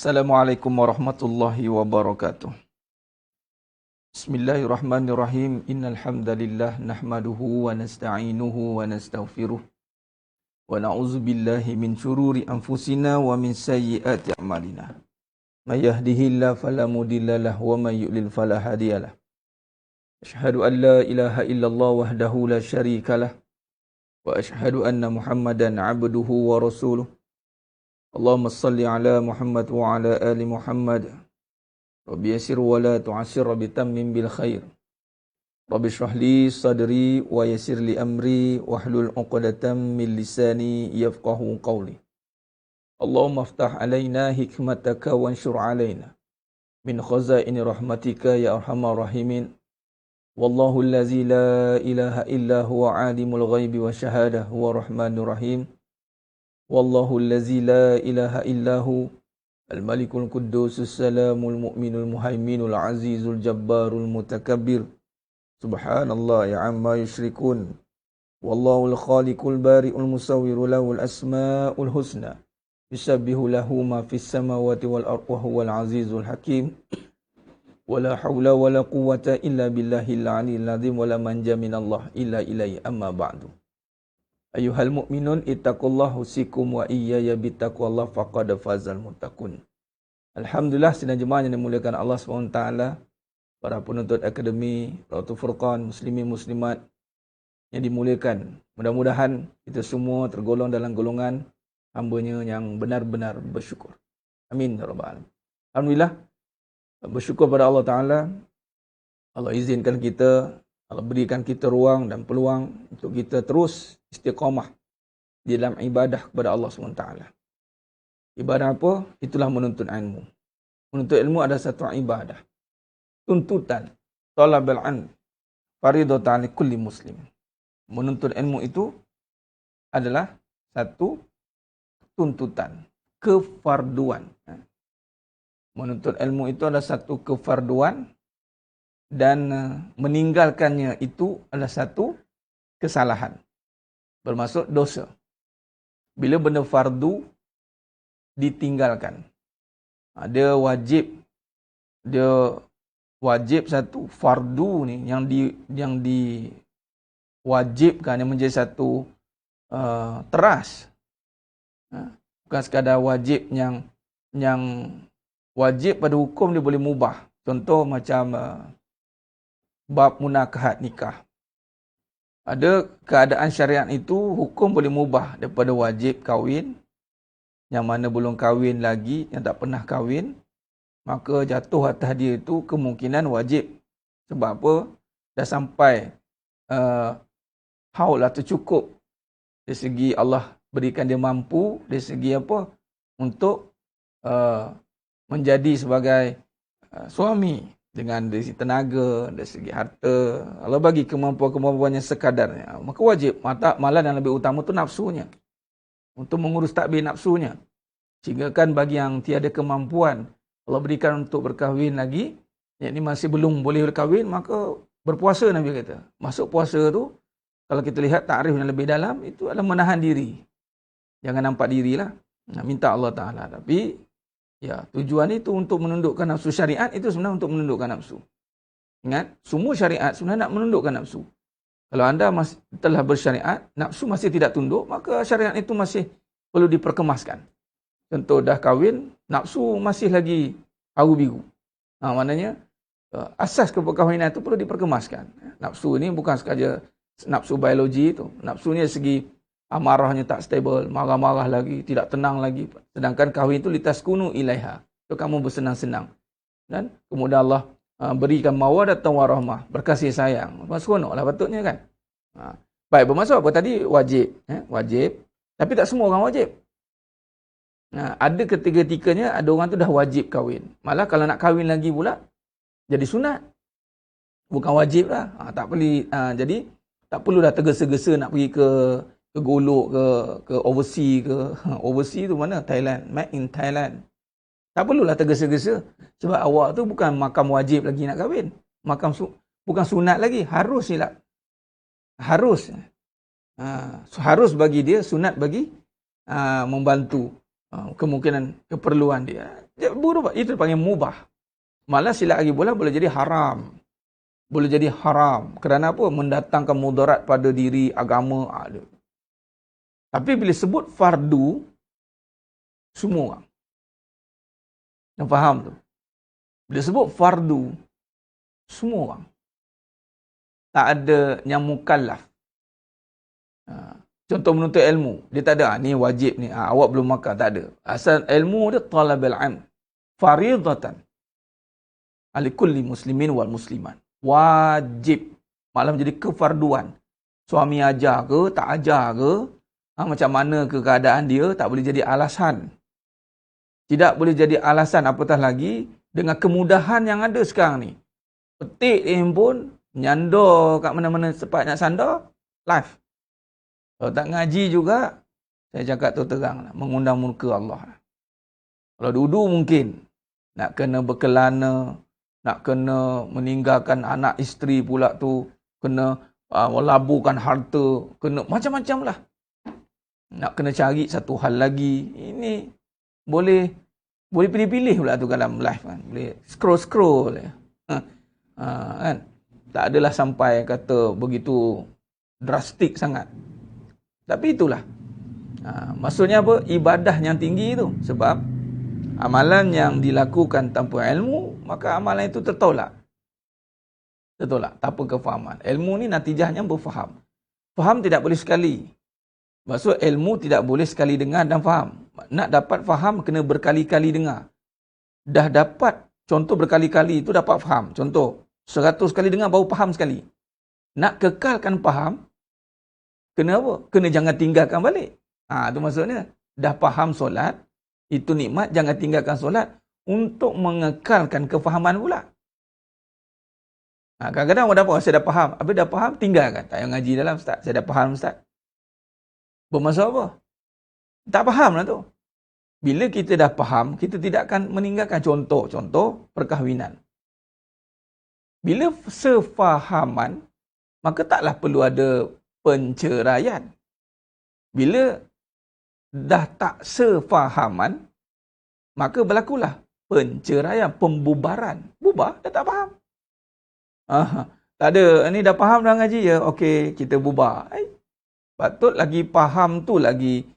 Assalamualaikum warahmatullahi wabarakatuh. Bismillahirrahmanirrahim. Innal hamdalillah nahmaduhu wa nasta'inuhu wa nastaghfiruh. Wa na'udzu billahi min syururi anfusina wa min sayyiati a'malina. May yahdihillahu fala mudhillalah wa may yudlil fala hadiyalah. Asyhadu an la ilaha illallah wahdahu la syarikalah wa asyhadu anna Muhammadan 'abduhu wa rasuluh. Allahumma salli ala Muhammad wa ala ali Muhammad. Rabbi yassir wa la tu'assir, Rabbi tammim bil khair. Rabbi shrah li sadri wa yassir li amri wahlul 'uqdatam min lisani yafqahu qawli. Allahumma aftah alaina hikmataka wanshur alaina min khazaini rahmatika ya arhamar rahimin. Wallahu allazi la ilaha illa huwa alimul ghaibi wa syahadah huwa rahmanur rahim. Wallahu allazi la ilaha illahu al-malikul quddusus salamul mu'minul muhaiminul azizul jabbarul mutakabbir. Subhanallah ya amma yushrikun. Wallahul khaliqul bari'ul musawwiru lahul asma'ul husna. Yusabbihu lahu ma fis samawati wal ardi wa huwal azizul hakim. Wala hawla wala quwwata illa billahil aliyyil azim wala manja minallah illa ilaihi amma ba'du. Ayuhal mu'minun ittaqullah husikum wa iyaya bittaqwallah faqad fazal muttaqun. Alhamdulillah, sidang jemaah yang dimuliakan Allah SWT, para penuntut akademi, Rawatul Furqan, muslimin muslimat yang dimuliakan. Mudah-mudahan kita semua tergolong dalam golongan hamba-Nya yang benar-benar bersyukur. Amin ya rabbal alamin. Alhamdulillah, bersyukur pada Allah Taala. Allah izinkan kita, Allah berikan kita ruang dan peluang untuk kita terus istiqamah di dalam ibadah kepada Allah SWT. Ibadah apa? Itulah menuntut ilmu. Menuntut ilmu adalah satu ibadah. Tuntutan. Talabul ilm. Faridatan li kulli muslim. Menuntut ilmu itu adalah satu tuntutan. Kefarduan. Menuntut ilmu itu adalah satu kefarduan. Dan meninggalkannya itu adalah satu kesalahan. Bermaksud dosa. Bila benda fardu ditinggalkan, dia wajib satu fardu ni yang diwajibkan, yang menjadi satu teras. Bukan sekadar wajib yang wajib pada hukum dia boleh mubah. Contoh macam bab munakahat nikah. Ada keadaan syariat itu hukum boleh mubah daripada wajib kahwin, yang mana belum kahwin lagi, yang tak pernah kahwin, maka jatuh atas dia itu kemungkinan wajib. Sebab apa? Dah sampai haul atau cukup dari segi Allah berikan dia mampu, dari segi apa? Untuk menjadi sebagai suami. Dengan dari segi tenaga, dari segi harta, Allah bagi kemampuan-kemampuan yang sekadarnya. Maka wajib, malah yang lebih utama tu nafsunya. Untuk mengurus takbir nafsunya. Sehingga kan bagi yang tiada kemampuan, Allah berikan untuk berkahwin lagi, yang ini masih belum boleh berkahwin, maka berpuasa Nabi kata. Masuk puasa tu, kalau kita lihat takrif yang lebih dalam, itu adalah menahan diri. Jangan nampak dirilah. Minta Allah Ta'ala. Tapi, ya, tujuan itu untuk menundukkan nafsu. Syariat itu sebenarnya untuk menundukkan nafsu. Ingat, semua syariat sebenarnya nak menundukkan nafsu. Kalau anda masih telah bersyariat, nafsu masih tidak tunduk, maka syariat itu masih perlu diperkemaskan. Contoh dah kahwin, nafsu masih lagi haru biru. Maknanya, asas keperkahwinan itu perlu diperkemaskan. Nafsu ini bukan sekadar nafsu biologi itu. Nafsu ni segi amarahnya tak stable, marah-marah lagi, tidak tenang lagi. Sedangkan kahwin itu litaskunu ilaiha. Itu kamu bersenang-senang. Dan kemudian Allah berikan mawadatan warahmah, berkasih sayang. Seronoklah patutnya kan. Baik, bermaksud apa tadi? Wajib. Wajib. Tapi tak semua orang wajib. Ada ketiga-tiganya, ada orang tu dah wajib kahwin. Malah kalau nak kahwin lagi pula, jadi sunat. Bukan wajib lah. Tak perlu. Jadi, tak perlu dah tergesa-gesa nak pergi ke Golok ke overseas ke. Overseas tu mana? Thailand. Made in Thailand. Tak perlulah tergesa-gesa. Sebab awak tu bukan makam wajib lagi nak kahwin. Bukan sunat lagi. Harus silap. Harus. Harus bagi dia, sunat bagi membantu. kemungkinan keperluan dia. Dia berubah. Itu dipanggil mubah. Malah silat lagi bola boleh jadi haram. Boleh jadi haram. Kerana apa? Mendatangkan mudarat pada diri, agama. Tapi bila sebut fardu, semua orang yang faham tu. Bila sebut fardu, semua orang. Tak ada yang mukallaf. Contoh menuntut ilmu. Dia tak ada, ni wajib ni. Awak belum makan, tak ada. Asal ilmu dia talabul ilm. Faridatan. Ali kulli muslimin wal musliman. Wajib. Malah menjadi kefarduan. Suami ajar ke, tak ajar ke, macam mana ke keadaan dia, tak boleh jadi alasan. Tidak boleh jadi alasan, apatah lagi dengan kemudahan yang ada sekarang ni. Petik handphone, nyandor kat mana-mana sempat nak sandar, live. Kalau tak ngaji juga, saya cakap tu terang, mengundang murka Allah. Kalau dulu mungkin, nak kena berkelana, nak kena meninggalkan anak isteri pula tu, kena melaburkan harta, kena macam-macam lah. Nak kena cari satu hal lagi. Ini boleh pilih-pilih pula tu dalam live kan. Boleh scroll-scroll. Kan? Tak adalah sampai kata begitu drastik sangat. Tapi itulah. Maksudnya apa? Ibadah yang tinggi itu. Sebab amalan yang dilakukan tanpa ilmu, maka amalan itu tertolak. Tertolak. Tanpa kefahaman. Ilmu ni natijahnya berfaham. Faham tidak boleh sekali. Maksud ilmu tidak boleh sekali dengar dan faham. Nak dapat faham, kena berkali-kali dengar. Dah dapat, contoh berkali-kali itu dapat faham. Contoh, 100 kali dengar baru faham sekali. Nak kekalkan faham, kena apa? Kena jangan tinggalkan balik. Itu maksudnya. Dah faham solat, itu nikmat, jangan tinggalkan solat untuk mengekalkan kefahaman pula. Kadang-kadang orang dapat, saya dah faham. Habis dah faham, tinggalkan. Tak payah ngaji dalam, Ustaz. Saya dah faham, Ustaz. Bermaksud apa? Tak faham lah tu. Bila kita dah faham, kita tidak akan meninggalkan contoh perkahwinan. Bila sefahaman, maka taklah perlu ada penceraian. Bila dah tak sefahaman, maka berlakulah penceraian, pembubaran. Bubar, dah tak faham. Tak ada, ni dah faham dah ngaji ya, okey, kita bubar. Patut lagi faham tu lagi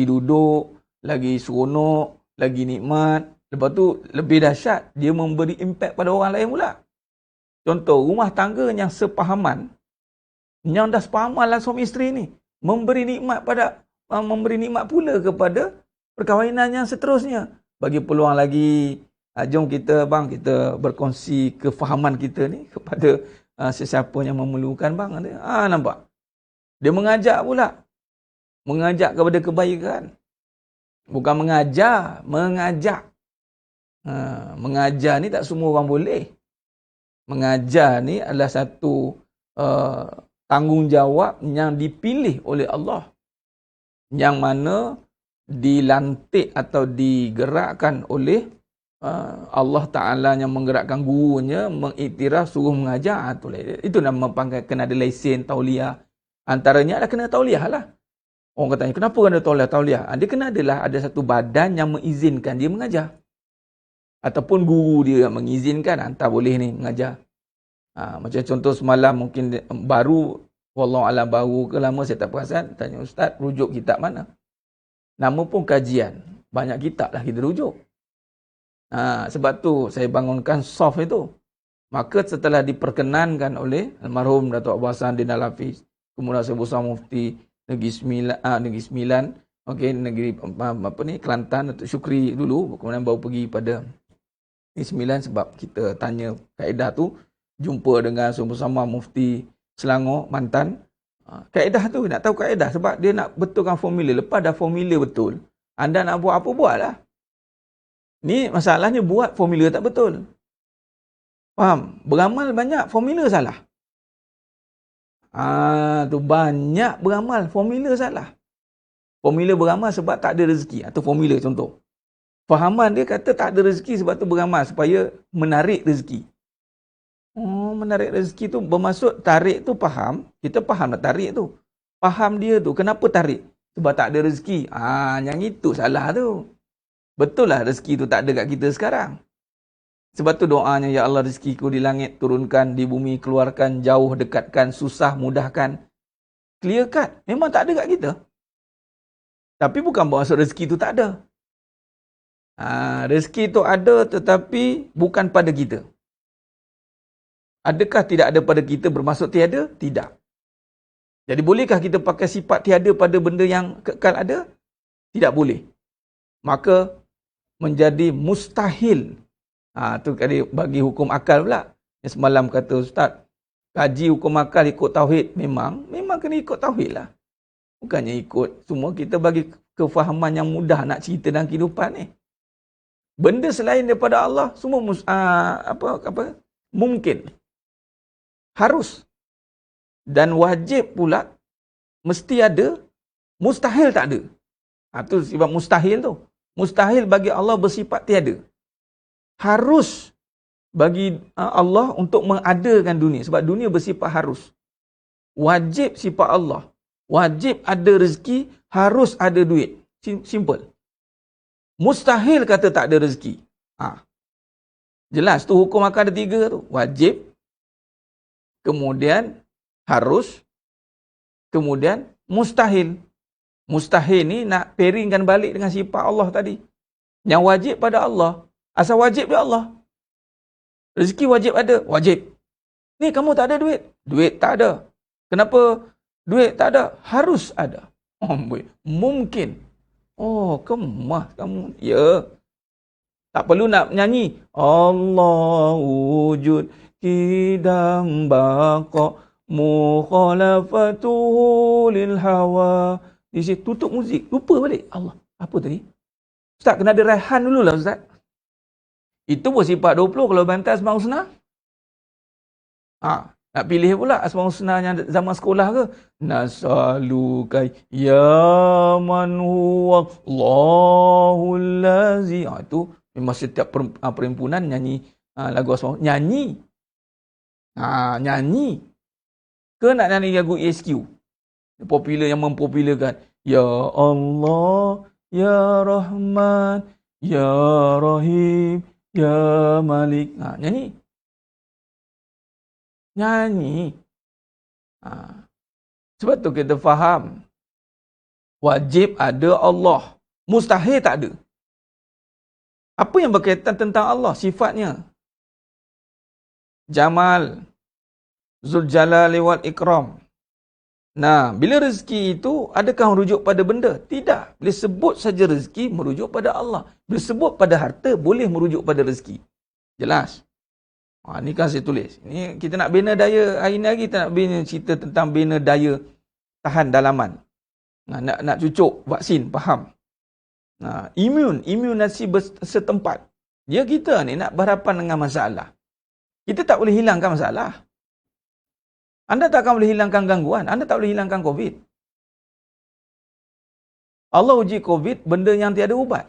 duduk, lagi seronok, lagi nikmat. Lepas tu lebih dahsyat, dia memberi impak pada orang lain pula. Contoh, rumah tangga yang sepahaman, yang dah sepahaman lah suami isteri ni, memberi nikmat pula kepada perkahwinan yang seterusnya. Bagi peluang lagi, jom kita berkongsi kefahaman kita ni kepada sesiapa yang memerlukan bang. Nampak? Dia mengajak pula. Mengajak kepada kebaikan. Bukan mengajar, mengajak. Mengajar ni tak semua orang boleh. Mengajar ni adalah satu tanggungjawab yang dipilih oleh Allah. Yang mana dilantik atau digerakkan oleh Allah Ta'ala yang menggerakkan gurunya, mengiktiraf suruh mengajar. Itu nama panggil, kena ada lesen, tauliah. Antaranya adalah kena tauliah lah. Orang katanya, kenapa kena tauliah? Dia kena ada satu badan yang mengizinkan dia mengajar. Ataupun guru dia yang mengizinkan, hantar boleh ni mengajar. Macam contoh semalam mungkin baru, wallahualam baru ke lama saya tak perasan, tanya ustaz, rujuk kitab mana? Nama pun kajian. Banyak kitab lah kita rujuk. Sebab tu saya bangunkan soft itu. Maka setelah diperkenankan oleh almarhum Datuk Abu Hassan Din Al-Hafiz, kemudian saya bersama Mufti Negeri Sembilan, negeri Kelantan, Datuk Syukri dulu, kemudian baru pergi pada Negeri Sembilan sebab kita tanya kaedah tu, jumpa dengan sama-sama Mufti Selangor, Mantan. Kaedah tu, nak tahu kaedah sebab dia nak betulkan formula. Lepas dah formula betul, anda nak buat apa, buatlah. Ni masalahnya buat formula tak betul. Faham? Beramal banyak, formula salah. Tu banyak beramal, formula salah. Formula beramal sebab tak ada rezeki. Atau formula contoh. Fahaman dia kata tak ada rezeki sebab tu beramal supaya menarik rezeki. Menarik rezeki tu bermaksud tarik tu faham. Kita faham nak tarik tu. Faham dia tu. Kenapa tarik? sebab tak ada rezeki. Yang itu salah tu. Betul lah rezeki tu tak ada kat kita sekarang. Sebab tu doanya, ya Allah rezekiku di langit turunkan, di bumi keluarkan, jauh dekatkan, susah mudahkan. Clear cut. Memang tak ada kat kita. Tapi bukan bermaksud rezeki tu tak ada. Rezeki tu ada tetapi bukan pada kita. Adakah tidak ada pada kita bermaksud tiada? Tidak. Jadi bolehkah kita pakai sifat tiada pada benda yang kekal ada? Tidak boleh. Maka menjadi mustahil. Tu tadi bagi hukum akal pula. Yang semalam kata Ustaz, kaji hukum akal ikut tauhid. Memang kena ikut tauhid lah. Bukannya ikut semua, kita bagi kefahaman yang mudah nak cerita dalam kehidupan ni. Benda selain daripada Allah semua mungkin. Harus. Dan wajib pula mesti ada, mustahil tak ada. Tu sebab mustahil tu. Mustahil bagi Allah bersifat tiada. Harus bagi Allah untuk mengadakan dunia. Sebab dunia bersifat harus. Wajib sifat Allah. Wajib ada rezeki, harus ada duit. Simple. Mustahil kata tak ada rezeki. Jelas tu hukum akal ada 3 tu. Wajib, kemudian harus, kemudian mustahil. Mustahil ni nak pairingkan balik dengan sifat Allah tadi. Yang wajib pada Allah. Asal wajib dia Allah. Rezeki wajib ada. Wajib. Ni kamu tak ada duit. Duit tak ada. Kenapa duit tak ada? Harus ada. Mungkin. Kemah kamu. Ya. Tak perlu nak nyanyi. Allah wujud kidam baqa mukhalafatuhu lil hawa. Di situ tutup muzik. Lupa balik. Allah. Apa tadi? Ustaz kena ada raihan dulu lah Ustaz. Itu pun sifat 20 kalau bantai Asmaul Husna. Nak pilih pula Asmaul Husna yang zaman sekolah ke? Nasalukai ya man huwa Allahul lazi. Itu memang setiap perhimpunan nyanyi lagu Asmaul. Nyanyi. Nyanyi. Ke nak nyanyi lagu ESQ? Popular yang mempopularkan. Ya Allah, Ya Rahman, Ya Rahim, Ya Malik. Nyanyi. Nyanyi. Sebab tu kita faham. Wajib ada Allah. Mustahil tak ada. Apa yang berkaitan tentang Allah? Sifatnya. Jamal. Zul Jalali wal Ikram. Bila rezeki itu, adakah merujuk pada benda? Tidak. Bila sebut saja rezeki, merujuk pada Allah. Bila sebut pada harta, boleh merujuk pada rezeki. Jelas? Ni kan saya tulis. Ni kita nak bina daya, hari ni lagi kita nak bina cerita tentang bina daya tahan dalaman. Nak cucuk vaksin, faham? Imunasi setempat. Dia kita ni nak berhadapan dengan masalah. Kita tak boleh hilangkan masalah. Anda tak akan boleh hilangkan gangguan. Anda tak boleh hilangkan COVID. Allah uji COVID, benda yang tiada ubat.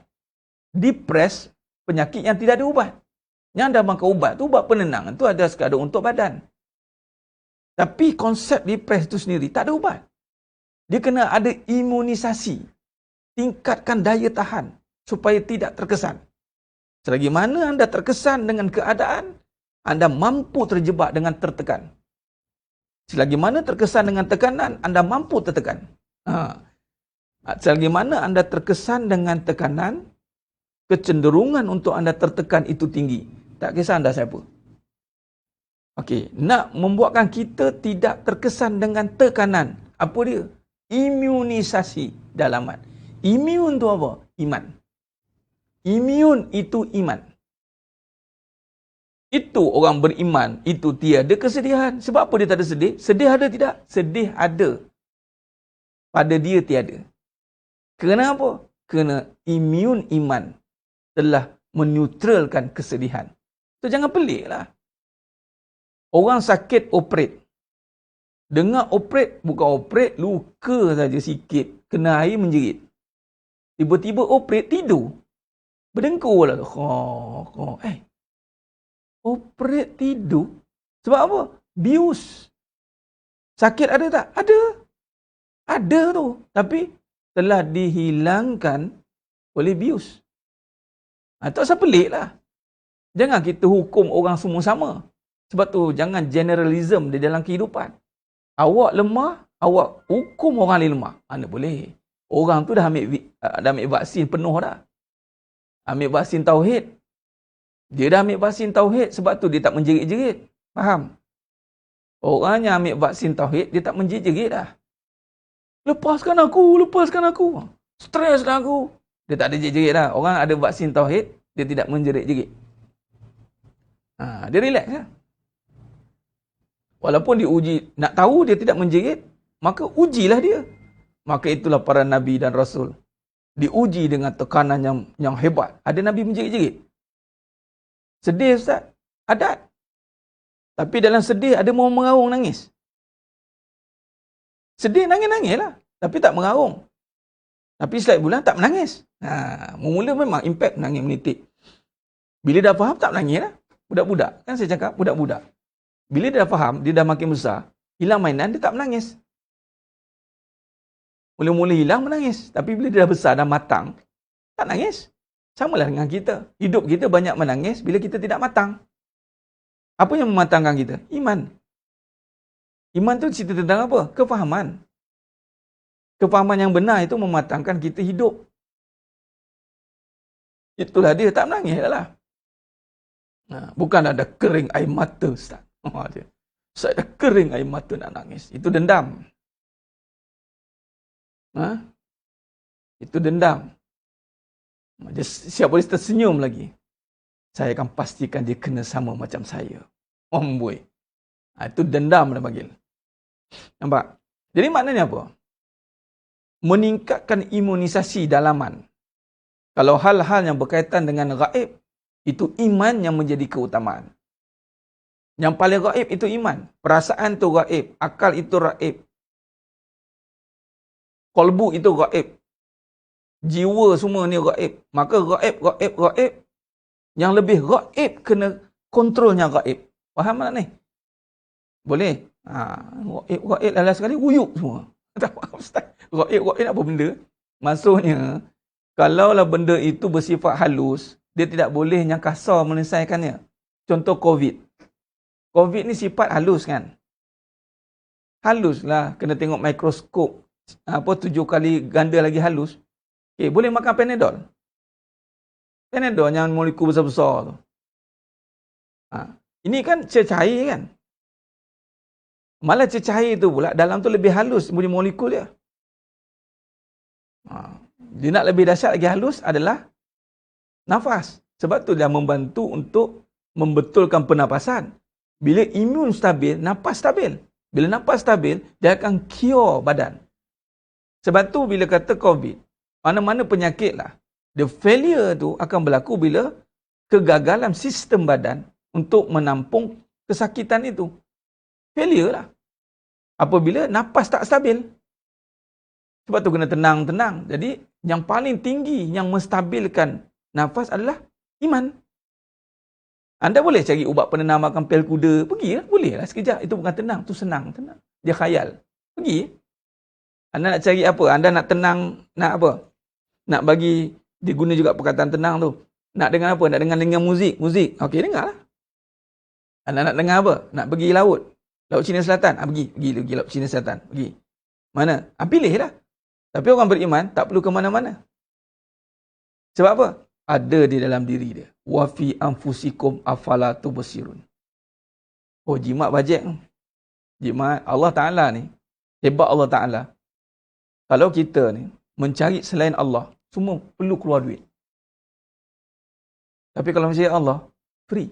Depres, penyakit yang tidak ada ubat. Yang anda makan ubat tu, ubat penenang tu ada sekadar untuk badan. Tapi konsep depres tu sendiri tak ada ubat. Dia kena ada imunisasi. Tingkatkan daya tahan supaya tidak terkesan. Selagi mana anda terkesan dengan keadaan, anda mampu terjebak dengan tertekan. Selagi mana terkesan dengan tekanan, anda mampu tertekan. Selagi mana anda terkesan dengan tekanan, kecenderungan untuk anda tertekan itu tinggi. Tak kisah anda siapa. Okey, nak membuatkan kita tidak terkesan dengan tekanan. Apa dia? Imunisasi dalaman. Imun tu apa? Iman. Imun itu iman. Itu orang beriman, itu tiada kesedihan. Sebab apa dia tak ada sedih? Sedih ada tidak? Sedih ada. Pada dia tiada. Kenapa? Kerana imun iman telah meneutralkan kesedihan. So jangan peliklah. Orang sakit operate. Dengar operate, bukan operate, luka saja sikit. Kena air menjerit. Tiba-tiba operate, tidur. Berdengkur lah. Operate tidur. Sebab apa? Bius. Sakit ada tak? Ada. Ada tu. Tapi telah dihilangkan oleh bius. Tak usah pelik lah. Jangan kita hukum orang semua sama. Sebab tu jangan generalism di dalam kehidupan. Awak lemah, awak hukum orang lain lemah. Mana boleh. Orang tu dah ambil vaksin penuh dah. Ambil vaksin tauhid. Dia dah ambil vaksin tauhid, sebab tu dia tak menjerit-jerit. Faham? Orang yang ambil vaksin tauhid, dia tak menjerit-jerit dah. Lepaskan aku. Stres dah aku. Dia tak ada jerit-jerit dah. Orang ada vaksin tauhid, dia tidak menjerit-jerit. Dia relax lah. Walaupun diuji, nak tahu dia tidak menjerit, maka ujilah dia. Maka itulah para Nabi dan Rasul. Diuji dengan tekanan yang hebat. Ada Nabi menjerit-jerit? Sedih Ustaz? Ada. Tapi dalam sedih ada mau mengarung nangis. Sedih nangis-nangis lah. Tapi tak mengarung. Tapi setiap bulan tak menangis. Mula memang impact menangis menitik. Bila dah faham tak menangis lah. Budak-budak. Kan saya cakap budak-budak. Bila dia dah faham, dia dah makin besar, hilang mainan, dia tak menangis. Mula-mula hilang, menangis. Tapi bila dia dah besar, dah matang, tak nangis. Samalah dengan kita. Hidup kita banyak menangis bila kita tidak matang. Apa yang mematangkan kita? Iman. Iman tu cerita tentang apa? Kefahaman. Kefahaman yang benar itu mematangkan kita hidup. Itulah dia, tak menangis lah. Bukan ada kering air mata, Ustaz. Saya dah kering air mata nak nangis. Itu dendam. Itu dendam. Dia siap boleh tersenyum lagi. Saya akan pastikan dia kena sama macam saya. Amboi. Itu dendam dia panggil. Nampak? Jadi maknanya apa? Meningkatkan imunisasi dalaman. Kalau hal-hal yang berkaitan dengan gaib, itu iman yang menjadi keutamaan. Yang paling gaib itu iman. Perasaan itu gaib. Akal itu gaib. Kolbu itu gaib. Jiwa semua ni gaib. Maka gaib. Yang lebih gaib kena kontrolnya gaib. Faham tak ni? Boleh? Gaib adalah sekali wuyuk semua. Tak faham Ustaz. Gaib apa benda? Maksudnya, kalaulah benda itu bersifat halus, dia tidak boleh yang kasar menyelesaikannya. Contoh COVID. COVID ni sifat halus kan? Halus lah. Kena tengok mikroskop. 7 kali ganda lagi halus. Boleh makan Panadol. Panadol yang molekul besar-besar tu. Ini kan cecair kan? Malah cecair tu pula, dalam tu lebih halus bunyi molekul dia. Dia nak lebih dahsyat lagi halus adalah nafas. Sebab tu dia membantu untuk membetulkan pernafasan. Bila imun stabil, nafas stabil. Bila nafas stabil, dia akan cure badan. Sebab tu bila kata COVID, mana-mana penyakit lah, the failure tu akan berlaku bila kegagalan sistem badan untuk menampung kesakitan itu. Failure lah. Apabila nafas tak stabil. Sebab tu kena tenang-tenang. Jadi, yang paling tinggi yang menstabilkan nafas adalah iman. Anda boleh cari ubat penenang makan pel kuda. Pergi lah. Boleh lah sekejap. Itu bukan tenang. Itu senang. Tenang. Dia khayal. Pergi. Anda nak cari apa? Anda nak tenang. Nak apa? Nak bagi. Dia guna juga perkataan tenang tu. Nak dengar apa? Nak dengar muzik. Muzik. Okey, dengar lah. Anda nak dengar apa? Nak pergi laut. Laut Cina Selatan. Pergi Laut Cina Selatan. Pergi. Mana? Pilih lah. Tapi orang beriman tak perlu ke mana-mana. Sebab apa? Ada di dalam diri dia. Wa fi anfusikum afala tubsirun. Jimat bajet. Jimat Allah Ta'ala ni. Hebat Allah Ta'ala. Kalau kita ni mencari selain Allah, semua perlu keluar duit. Tapi kalau mencari Allah, free.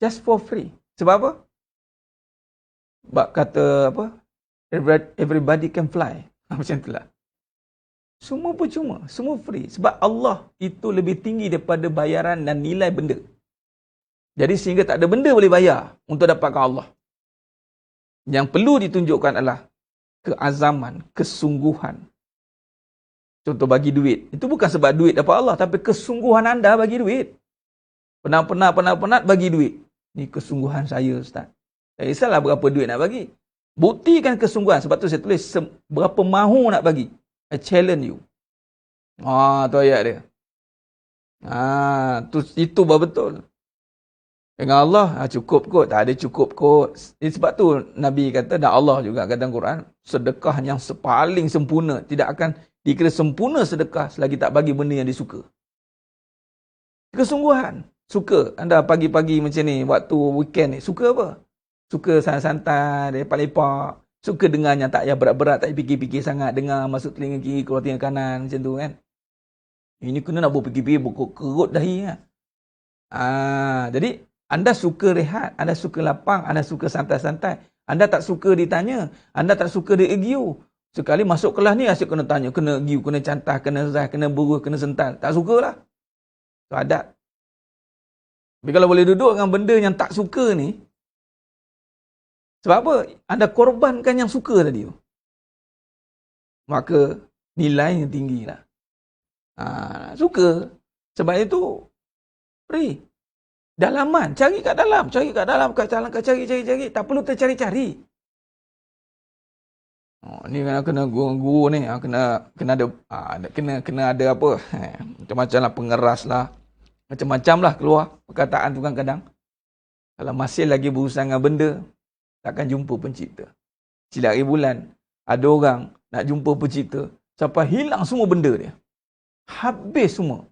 Just for free. Sebab apa? Sebab kata apa? Everybody can fly. Macam itulah. Semua percuma. Semua free. Sebab Allah itu lebih tinggi daripada bayaran dan nilai benda. Jadi sehingga tak ada benda boleh bayar untuk dapatkan Allah. Yang perlu ditunjukkan adalah keazaman, kesungguhan. Contoh bagi duit. Itu bukan sebab duit dapat Allah. Tapi kesungguhan anda bagi duit. Penat bagi duit. Ni kesungguhan saya, Ustaz. Tak kisahlah berapa duit nak bagi. Buktikan kesungguhan. Sebab tu saya tulis berapa mahu nak bagi. I challenge you. Tu ayat dia. Itu betul. Dengan Allah cukup kot. Tak ada cukup kot. Sebab tu Nabi kata, dan Allah juga kata dalam Quran, sedekah yang paling sempurna. Tidak akan dikira sempurna sedekah selagi tak bagi benda yang disuka. Kesungguhan. Suka. Anda pagi-pagi macam ni, waktu weekend ni, suka apa? Suka santai-santai, lepak-lepak. Suka dengar yang tak payah berat-berat, tak payah fikir-fikir sangat. Dengar masuk telinga kiri, keluar telinga kanan, macam tu kan. Ini kena nak berfikir-fikir, kerut dahi kan. Jadi, anda suka rehat, anda suka lapang, anda suka santai-santai. Anda tak suka ditanya, anda tak suka di-argue. Sekali masuk kelas ni, asyik kena tanya, kena argue, kena cantah, kena zah, kena buruh, kena sental. Tak sukalah. Itu adat. Tapi kalau boleh duduk dengan benda yang tak suka ni, sebab apa? Anda korbankan yang suka tadi tu. Maka nilainya tinggi lah. Suka. Sebab itu, free. Dalaman. Cari kat dalam. Cari. Tak perlu tercari-cari. Ni kena guru ni. Kena ada apa. Macam-macam lah. Pengeras lah. Macam-macam lah keluar perkataan tu kadang-kadang. Kalau masih lagi berurusan dengan benda, takkan jumpa pencipta. Silap hari bulan, ada orang nak jumpa pencipta, sampai hilang semua benda dia. Habis semua.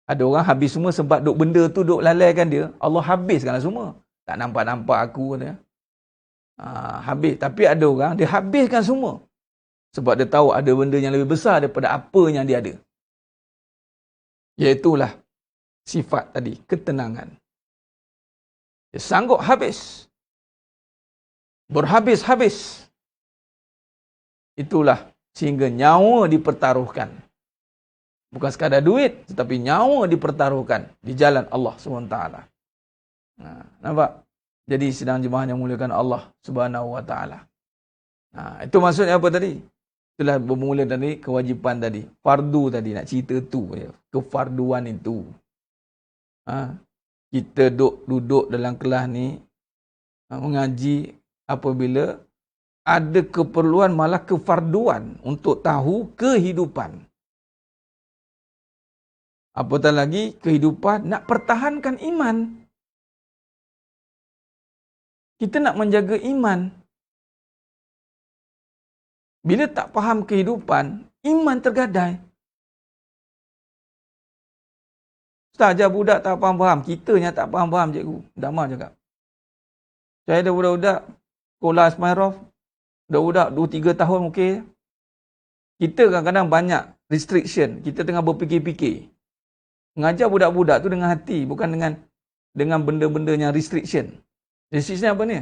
Ada orang habis semua sebab benda tu duk lalaikan dia. Allah habiskanlah semua. Tak nampak-nampak aku dia. Habis. Tapi ada orang, dia habiskan semua. Sebab dia tahu ada benda yang lebih besar daripada apa yang dia ada. Iaitulah sifat tadi, ketenangan. Dia sanggup habis. Berhabis-habis. Itulah sehingga nyawa dipertaruhkan. Bukan sekadar duit, tetapi nyawa dipertaruhkan di jalan Allah SWT. Nampak? Jadi sedang jemaah yang muliakan Allah Subhanahu Wa Taala. Itu maksudnya apa tadi? Itulah bermula dari kewajipan tadi. Fardu tadi, nak cerita tu. Kefarduan itu. Kita duduk dalam kelas ni, mengaji apabila ada keperluan malah kefarduan untuk tahu kehidupan. Apatah lagi kehidupan nak pertahankan iman. Kita nak menjaga iman. Bila tak faham kehidupan, iman tergadai. Ustaz ajar budak tak faham-faham. Kita yang tak faham-faham, cikgu. Damai cakap. Saya ada budak-budak sekolah Ismailov. Budak-budak 2-3 tahun okey. Kita kadang-kadang banyak restriction. Kita tengah berfikir-fikir. Mengajar budak-budak tu dengan hati, bukan dengan benda-benda yang restriction. Restriction apa ni?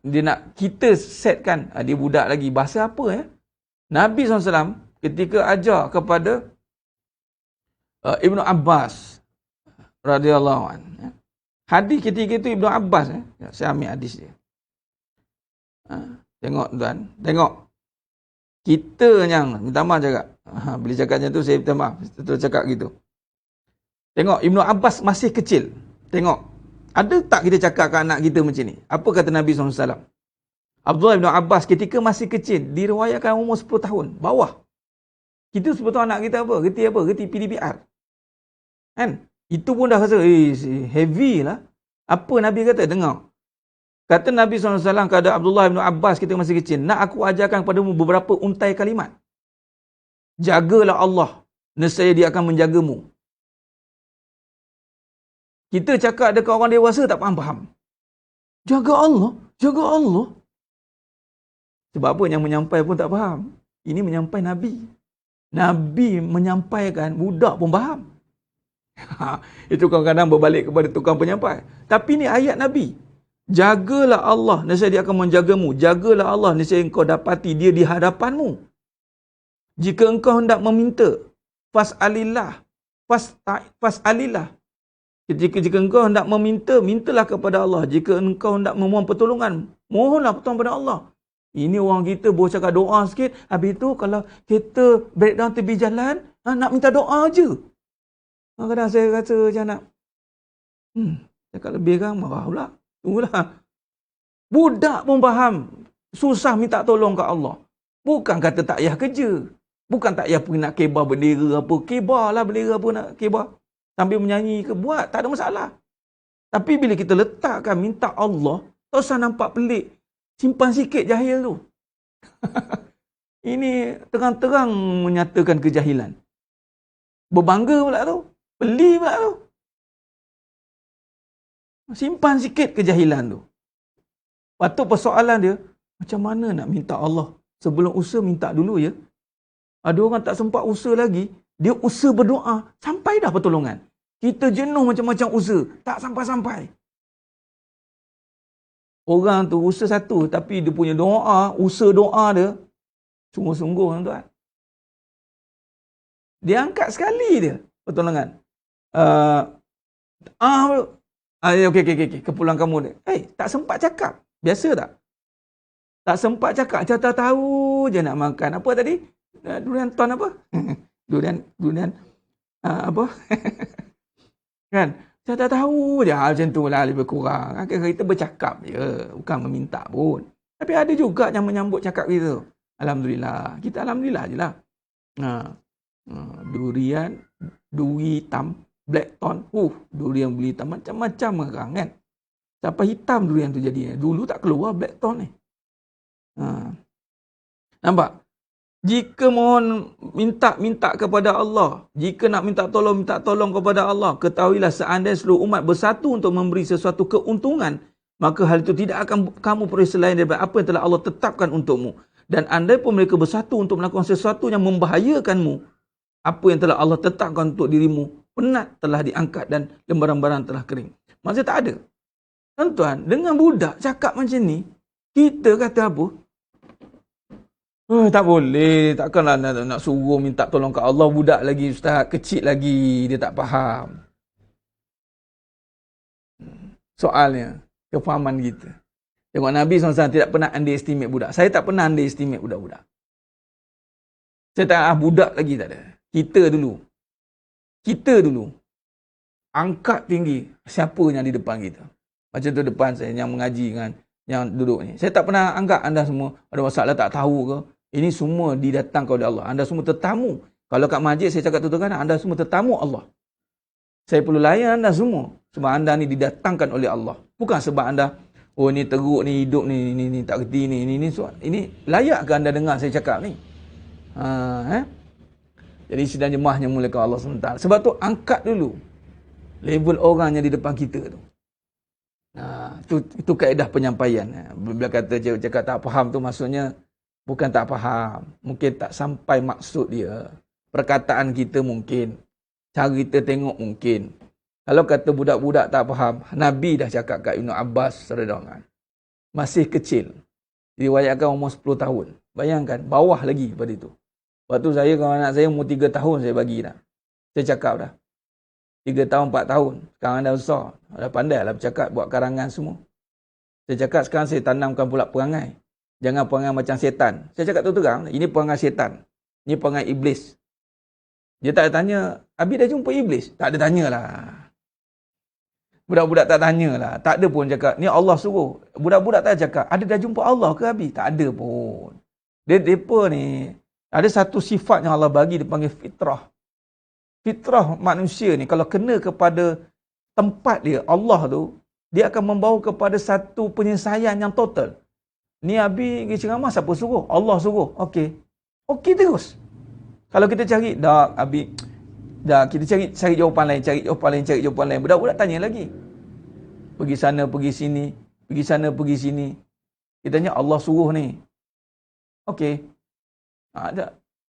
Dia nak kita setkan, dia budak lagi. Bahasa apa ya? Nabi SAW ketika ajar kepada Ibnu Abbas radhiyallahu anhu. Hadis ketika itu Ibnu Abbas. Saya ambil hadis dia. Tengok tuan. Tengok. Kita yang, minta maaf cakap. Bila cakap macam tu saya minta maaf. Terus cakap gitu. Tengok, Ibnu Abbas masih kecil. Tengok. Ada tak kita cakap ke anak kita macam ni? Apa kata Nabi SAW? Abdullah Ibn Abbas ketika masih kecil, diriwayatkan umur 10 tahun. Bawah. Kita 10 tahun anak kita apa? Reti apa? Reti PDPR. Kan? Itu pun dah rasa, heavy lah. Apa Nabi kata? Dengar. Kata Nabi SAW kepada Abdullah Ibn Abbas ketika masih kecil, nak aku ajarkan kepadamu beberapa untai kalimat. Jagalah Allah. Nescaya dia akan menjagamu. Kita cakap dekat orang dewasa tak faham-faham. Jaga Allah. Jaga Allah. Sebab apa yang menyampai pun tak faham. Ini menyampai Nabi. Nabi menyampaikan, budak pun faham. Itu kadang-kadang berbalik kepada tukang penyampai. Tapi ini ayat Nabi. Jagalah Allah, nescaya dia akan menjagamu. Jagalah Allah, nescaya engkau dapati dia di hadapanmu. Jika engkau hendak meminta, fas'alillah. Fas'alillah. Jika engkau hendak meminta, mintalah kepada Allah. Jika engkau hendak memohon pertolongan, mohonlah pertolongan kepada Allah. Ini orang kita boleh cakap doa sikit. Habis tu kalau kita breakdown tepi jalan, nak minta doa je. Kadang-kadang saya rasa macam nak, cakap lebih kan, marah pula. Tunggulah. Budak pun faham. Susah minta tolong kat Allah. Bukan kata tak payah kerja. Bukan tak payah pergi nak kebar bendera apa. Kebar lah bendera apa nak kebar. Sambil menyanyi ke. Buat. Tak ada masalah. Tapi bila kita letakkan minta Allah, tak usah nampak pelik. Simpan sikit jahil tu. Ini terang-terang menyatakan kejahilan. Berbangga pula tu. Beli pula tu. Simpan sikit kejahilan tu. Patut persoalan dia, macam mana nak minta Allah? Sebelum usaha minta dulu ya. Ada orang tak sempat usaha lagi, dia usaha berdoa, sampai dah pertolongan. Kita jenuh macam-macam usaha, tak sampai-sampai. Orang tu usaha satu, tapi dia punya doa, usaha doa dia, sungguh-sungguh tuan-tuan. Dia angkat sekali dia pertolongan. Okey. Kepulangan kamu dia. Tak sempat cakap. Biasa tak? Tak sempat cakap. Macam tahu je nak makan. Apa tadi? Durian ton apa? durian apa? Kan? Saya tak tahu je. Macam tu lah lebih kurang. Kita bercakap je. Bukan meminta pun. Tapi ada juga yang menyambut cakap kita. Alhamdulillah. Kita Alhamdulillah je lah. Durian, duri hitam, black ton. Durian beli hitam. Macam-macam orang kan. Sampai hitam durian tu jadi. Dulu tak keluar black ton ni. Nampak? Jika mohon minta kepada Allah, jika nak minta tolong kepada Allah, ketahuilah seandainya seluruh umat bersatu untuk memberi sesuatu keuntungan, maka hal itu tidak akan kamu peroleh selain daripada apa yang telah Allah tetapkan untukmu. Dan andai pun mereka bersatu untuk melakukan sesuatu yang membahayakanmu, apa yang telah Allah tetapkan untuk dirimu, penat telah diangkat dan lembaran-lembaran telah kering. Maksudnya tak ada. Tuan-tuan, dengan budak cakap macam ni, kita kata apa? Tak boleh, takkanlah nak suruh minta tolong ke Allah, budak lagi ustaz, kecil lagi, dia tak faham. Soalnya, kefahaman kita. Tengok Nabi SAW tidak pernah underestimate budak. Saya tak pernah underestimate budak-budak. Saya tak budak lagi tak ada. Kita dulu. Angkat tinggi siapa yang di depan kita. Macam tu depan saya yang mengaji dengan yang duduk ni. Saya tak pernah anggap anda semua ada masalah tak tahu ke. Ini semua didatangkan oleh Allah. Anda semua tetamu. Kalau kat masjid saya cakap terus terang, anda semua tetamu Allah. Saya perlu layan anda semua. Sebab anda ni didatangkan oleh Allah. Bukan sebab anda, ni teruk ni, hidup ni tak kerti ni. Ini layak ke anda dengar saya cakap ni? Jadi sidang jemaahnya mulakan Allah SWT. Sebab tu angkat dulu level orang yang di depan kita tu. Itu kaedah penyampaian. Bila kata cakap tak faham tu maksudnya bukan tak faham. Mungkin tak sampai maksud dia. Perkataan kita mungkin. Cara kita tengok mungkin. Kalau kata budak-budak tak faham, Nabi dah cakap kat Ibn Abbas radhiyallahu anhu. Masih kecil. Diriwayatkan umur 10 tahun. Bayangkan, bawah lagi pada itu. Waktu saya, kalau anak saya umur 3 tahun saya bagi dah. Saya cakap dah. 3 tahun, 4 tahun. Sekarang dah besar. Dah pandai lah bercakap, buat karangan semua. Saya cakap sekarang saya tanamkan pula perangai. Jangan perangai macam setan. Saya cakap terang, ini perangai setan. Ini perangai iblis. Dia tak ada tanya, Abi dah jumpa iblis? Tak ada tanyalah. Budak-budak tak tanyalah. Tak ada pun cakap, ni Allah suruh. Budak-budak tak cakap, ada dah jumpa Allah ke Abi? Tak ada pun. Mereka ni, ada satu sifat yang Allah bagi, dia panggil fitrah. Fitrah manusia ni, kalau kena kepada tempat dia, Allah tu, dia akan membawa kepada satu penyelesaian yang total. Ni Abi pergi ceramah, siapa suruh? Allah suruh. Okey. Okey terus. Kalau kita cari, dah Abi, dah kita cari jawapan lain, Budak-budak tanya lagi. Pergi sana, pergi sini. Pergi sana, pergi sini. Kita tanya, Allah suruh ni. Okey.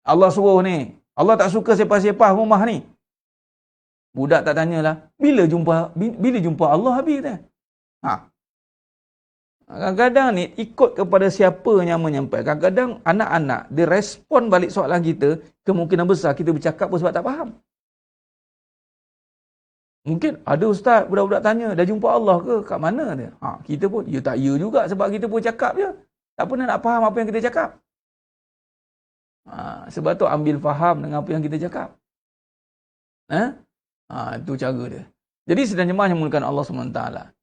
Allah suruh ni. Allah tak suka sepah-sepah rumah ni. Budak tak tanyalah, bila jumpa Allah Abi kata. Kadang-kadang ni ikut kepada siapa yang menyampaikan. Kadang-kadang anak-anak dia respon balik soalan kita, kemungkinan besar kita bercakap pun sebab tak faham. Mungkin ada ustaz, budak-budak tanya, dah jumpa Allah ke? Kat mana dia? Kita pun, ya tak ya juga sebab kita pun cakap je. Tak pernah nak faham apa yang kita cakap. Sebab tu ambil faham dengan apa yang kita cakap. Itu cara dia. Jadi sedang jemaah yang mulakan Allah SWT.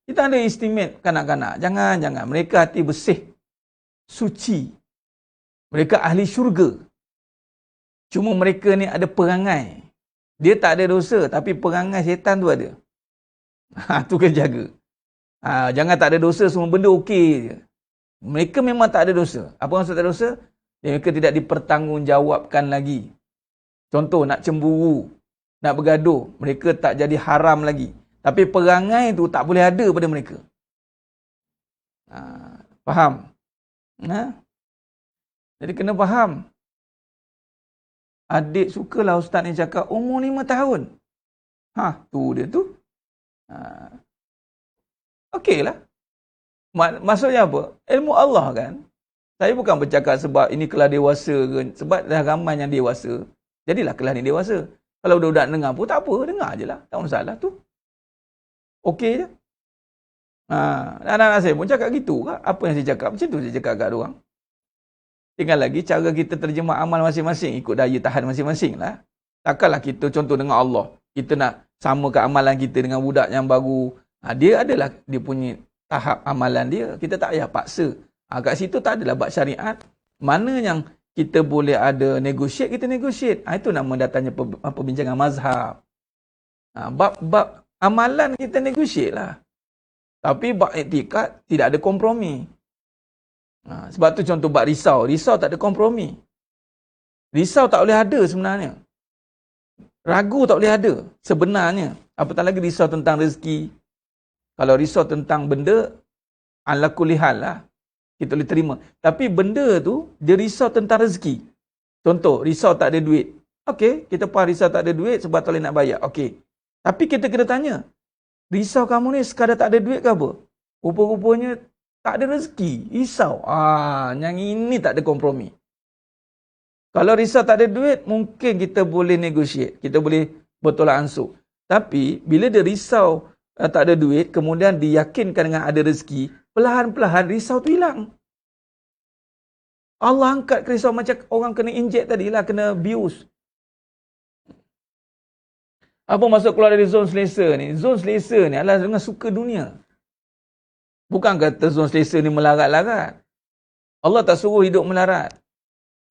Kita ada estimate kanak-kanak. Jangan. Mereka hati bersih. Suci. Mereka ahli syurga. Cuma mereka ni ada perangai. Dia tak ada dosa, tapi perangai syaitan tu ada. Tu kena jaga. Jangan tak ada dosa, semua benda okey je. Mereka memang tak ada dosa. Apa maksud tak ada dosa? Mereka tidak dipertanggungjawabkan lagi. Contoh, nak cemburu, nak bergaduh, mereka tak jadi haram lagi. Tapi perangai tu tak boleh ada pada mereka. Faham? Jadi kena faham. Adik sukalah ustaz ni cakap umur 5 tahun. Tu dia tu. Okeylah. Maksudnya apa? Ilmu Allah kan. Saya bukan bercakap sebab ini kelas dewasa ke. Sebab dah ramai yang dewasa. Jadilah kelas ni dewasa. Kalau budak-budak dengar pun tak apa. Dengar je lah. Tak masalah tu. Okey je. Anak-anak saya pun cakap gitu. Apa yang saya cakap? Macam tu saya cakap kat diorang. Tinggal lagi cara kita terjemah amal masing-masing. Ikut daya tahan masing-masing lah. Takkanlah kita contoh dengan Allah. Kita nak samakan amalan kita dengan budak yang baru. Dia adalah dia punya tahap amalan dia. Kita tak payah paksa. Kat situ tak adalah bab syariat. Mana yang kita boleh ada negotiate, kita negotiate. Itu nama datangnya perbincangan mazhab. Bab amalan kita negotiate lah. Tapi bab iktikad tidak ada kompromi. Sebab tu contoh bab risau. Risau tak ada kompromi. Risau tak boleh ada sebenarnya. Ragu tak boleh ada sebenarnya. Apatah lagi risau tentang rezeki. Kalau risau tentang benda, ala kulli hal lah. Kita boleh terima. Tapi benda tu, dia risau tentang rezeki. Contoh, risau tak ada duit. Okey, kita faham risau tak ada duit sebab tak boleh nak bayar. Okey. Tapi kita kena tanya, risau kamu ni sekadar tak ada duit ke apa? Rupa-rupanya tak ada rezeki. Risau. Yang ini tak ada kompromi. Kalau risau tak ada duit, mungkin kita boleh negotiate. Kita boleh bertolak ansur. Tapi, bila dia risau tak ada duit, kemudian diyakinkan dengan ada rezeki, perlahan-perlahan risau tu hilang. Allah angkat risau macam orang kena inject tadi lah, kena abuse. Apa maksud keluar dari zon selesa ni? Zon selesa ni adalah dengan suka dunia. Bukan kata zon selesa ni melarat-larat. Allah tak suruh hidup melarat.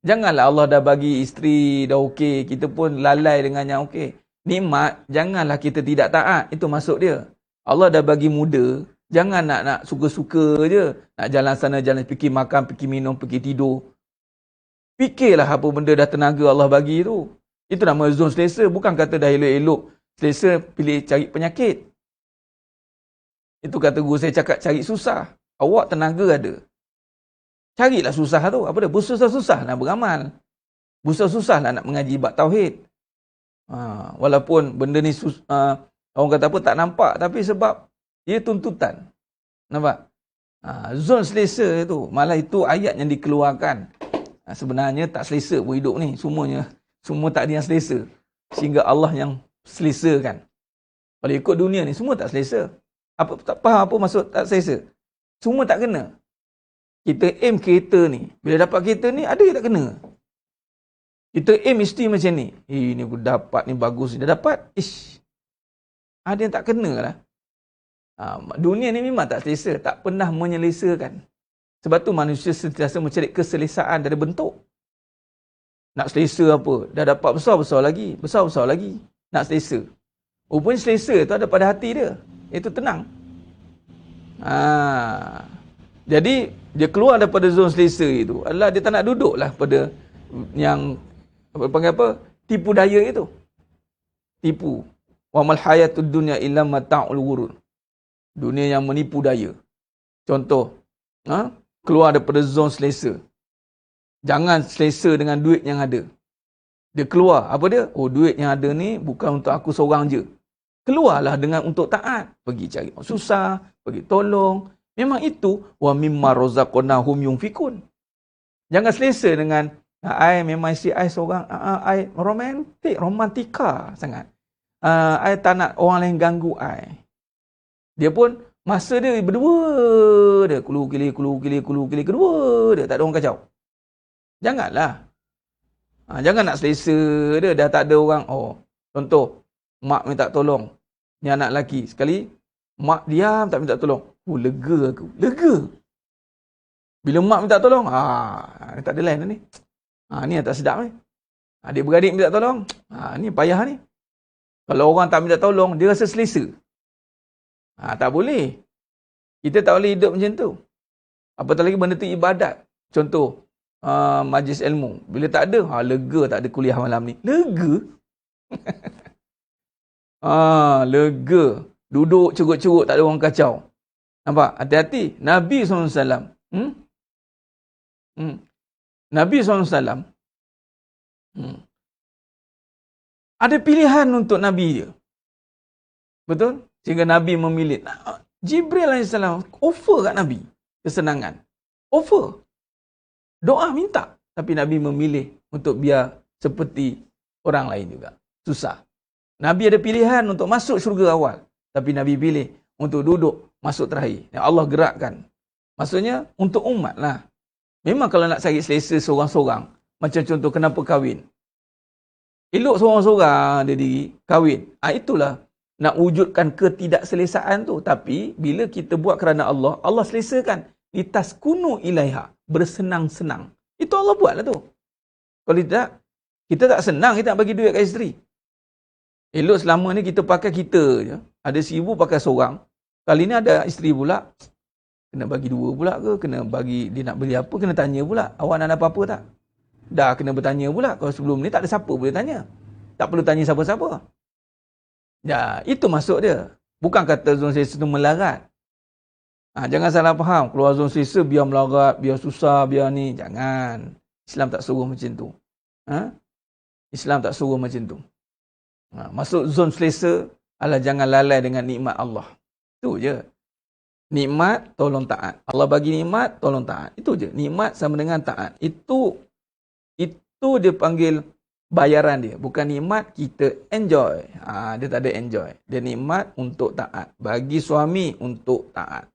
Janganlah Allah dah bagi isteri, dah okey, kita pun lalai dengan yang okey. Nikmat, janganlah kita tidak taat. Itu maksud dia. Allah dah bagi muda, jangan nak suka-suka je. Nak jalan sana, jalan pergi makan, pergi minum, pergi tidur. Fikirlah apa benda dah tenaga Allah bagi tu. Itu nama zon selesa. Bukan kata dah elok-elok selesa pilih cari penyakit. Itu kata guru saya cakap cari susah. Awak tenaga ada. Carilah susah tu. Apa dia? Bersusah-susah nak beramal. Bersusah-susah nak mengaji bab tauhid. Walaupun benda ni orang kata apa tak nampak. Tapi sebab dia tuntutan. Nampak? Zon selesa itu. Malah itu ayat yang dikeluarkan. Sebenarnya tak selesa pun hidup ni. Semua tak ada yang selesa. Sehingga Allah yang selesakan. Kalau ikut dunia ni semua tak selesa. Tak faham apa maksud tak selesa? Semua tak kena. Kita aim kereta ni. Bila dapat kereta ni, ada yang tak kena. Kita aim mesti macam ni. Ni aku dapat ni bagus. Dah dapat. Ada yang tak kena lah. Dunia ni memang tak selesa. Tak pernah menyelesakan. Sebab tu manusia sentiasa mencari keselesaan dari bentuk. Nak selesa apa? Dah dapat besar-besar lagi. Besar-besar lagi. Nak selesa. Rupanya selesa tu ada pada hati dia. Itu tenang. Jadi, dia keluar daripada zon selesa itu. Adalah dia tak nak duduk lah pada yang, panggil apa? Tipu daya itu. Tipu. Wa mal hayatud dunya illa mata'ul ghurur. Dunia yang menipu daya. Contoh, keluar daripada zon selesa. Jangan selesa dengan duit yang ada. Dia keluar. Apa dia? Duit yang ada ni bukan untuk aku seorang je. Keluarlah dengan untuk taat. Pergi cari susah, pergi tolong. Memang itu wa mimma razaqnahum yunfikun. Jangan selesa dengan I memang si I seorang I romantika sangat. I tak nak orang lain ganggu I. Dia pun masa dia berdua dia kulu-kili kedua dia tak ada orang kacau. Janganlah. Jangan nak selesa dia dah tak ada orang. Contoh mak minta tolong. Ni anak lelaki sekali Mak diam tak minta tolong. Lega aku. Lega. Bila mak minta tolong, tak ada lain ni. Ni yang tak sedap ni. Adik-beradik minta tolong, ni payah ni. Kalau orang tak minta tolong, dia rasa selesa. Tak boleh. Kita tak boleh hidup macam tu. Apatah lagi benda tu ibadat. Contoh, majlis ilmu. Bila tak ada, lega tak ada kuliah malam ni. Lega? Lega. Duduk curut-curut, tak ada orang kacau. Nampak? Hati-hati. Nabi SAW. Nabi SAW. Ada pilihan untuk Nabi dia. Betul? Sehingga Nabi memilih. Jibril AS offer kat Nabi kesenangan. Offer. Doa minta. Tapi Nabi memilih untuk biar seperti orang lain juga. Susah. Nabi ada pilihan untuk masuk syurga awal. Tapi Nabi pilih untuk duduk masuk terakhir. Yang Allah gerakkan. Maksudnya untuk umat lah. Memang kalau nak cari selesa seorang-seorang. Macam contoh kenapa kahwin. Elok seorang-seorang dia diri kahwin. Itulah nak wujudkan ketidakselesaan tu. Tapi bila kita buat kerana Allah, Allah selesakan. Litaskunu ilaiha. Bersenang-senang. Itu Allah buat lah tu. Kalau tidak, kita tak senang kita nak bagi duit kat isteri. Elok selama ni kita pakai kita je. Ada 1,000 pakai seorang. Kali ni ada isteri pula. Kena bagi 2 pula ke? Kena bagi dia nak beli apa? Kena tanya pula. Awak nak ada apa-apa tak? Dah kena bertanya pula. Kalau sebelum ni tak ada siapa boleh tanya. Tak perlu tanya siapa-siapa. Ya, itu maksud dia. Bukan kata zon selesa tu melarat. Jangan salah faham. Keluar zon selesa biar melarat, biar susah, biar ni. Jangan. Islam tak suruh macam tu. Islam tak suruh macam tu. Masuk zon selesa adalah jangan lalai dengan nikmat Allah. Itu je. Nikmat, tolong taat. Allah bagi nikmat, tolong taat. Itu je. Nikmat sama dengan taat. Itu dia panggil bayaran dia. Bukan nikmat kita enjoy. Dia tak ada enjoy. Dia nikmat untuk taat. Bagi suami untuk taat.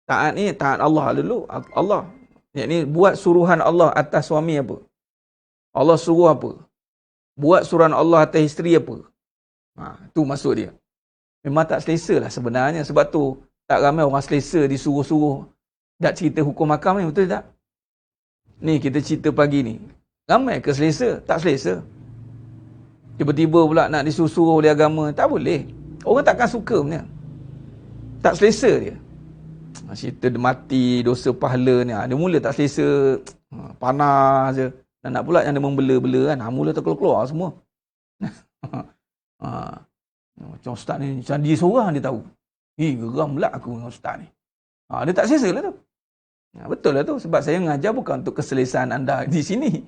Taat ni, taat Allah dulu. Allah. Yang ni buat suruhan Allah atas suami apa? Allah suruh apa? Buat suruhan Allah atas isteri apa? Tu maksud dia. Memang tak selesa lah sebenarnya. Sebab tu, tak ramai orang selesa disuruh-suruh. Tak cerita hukum hakam ni, betul tak? Ni, kita cerita pagi ni. Ramai ke selesa? Tak selesa. Tiba-tiba pula nak disuruh oleh agama. Tak boleh. Orang takkan suka punya. Tak selesa dia. Cerita mati, dosa pahala ni. Dia mula tak selesa. Panas je. Dan nak pula yang dia membela-bela kan. Mula terkeluar-keluar semua. Macam ustaz ni. Macam dia seorang dia tahu. Geram pula aku dengan ustaz ni. Dia tak selesa lah tu. Betul lah tu. Sebab saya mengajar bukan untuk keselesaan anda di sini.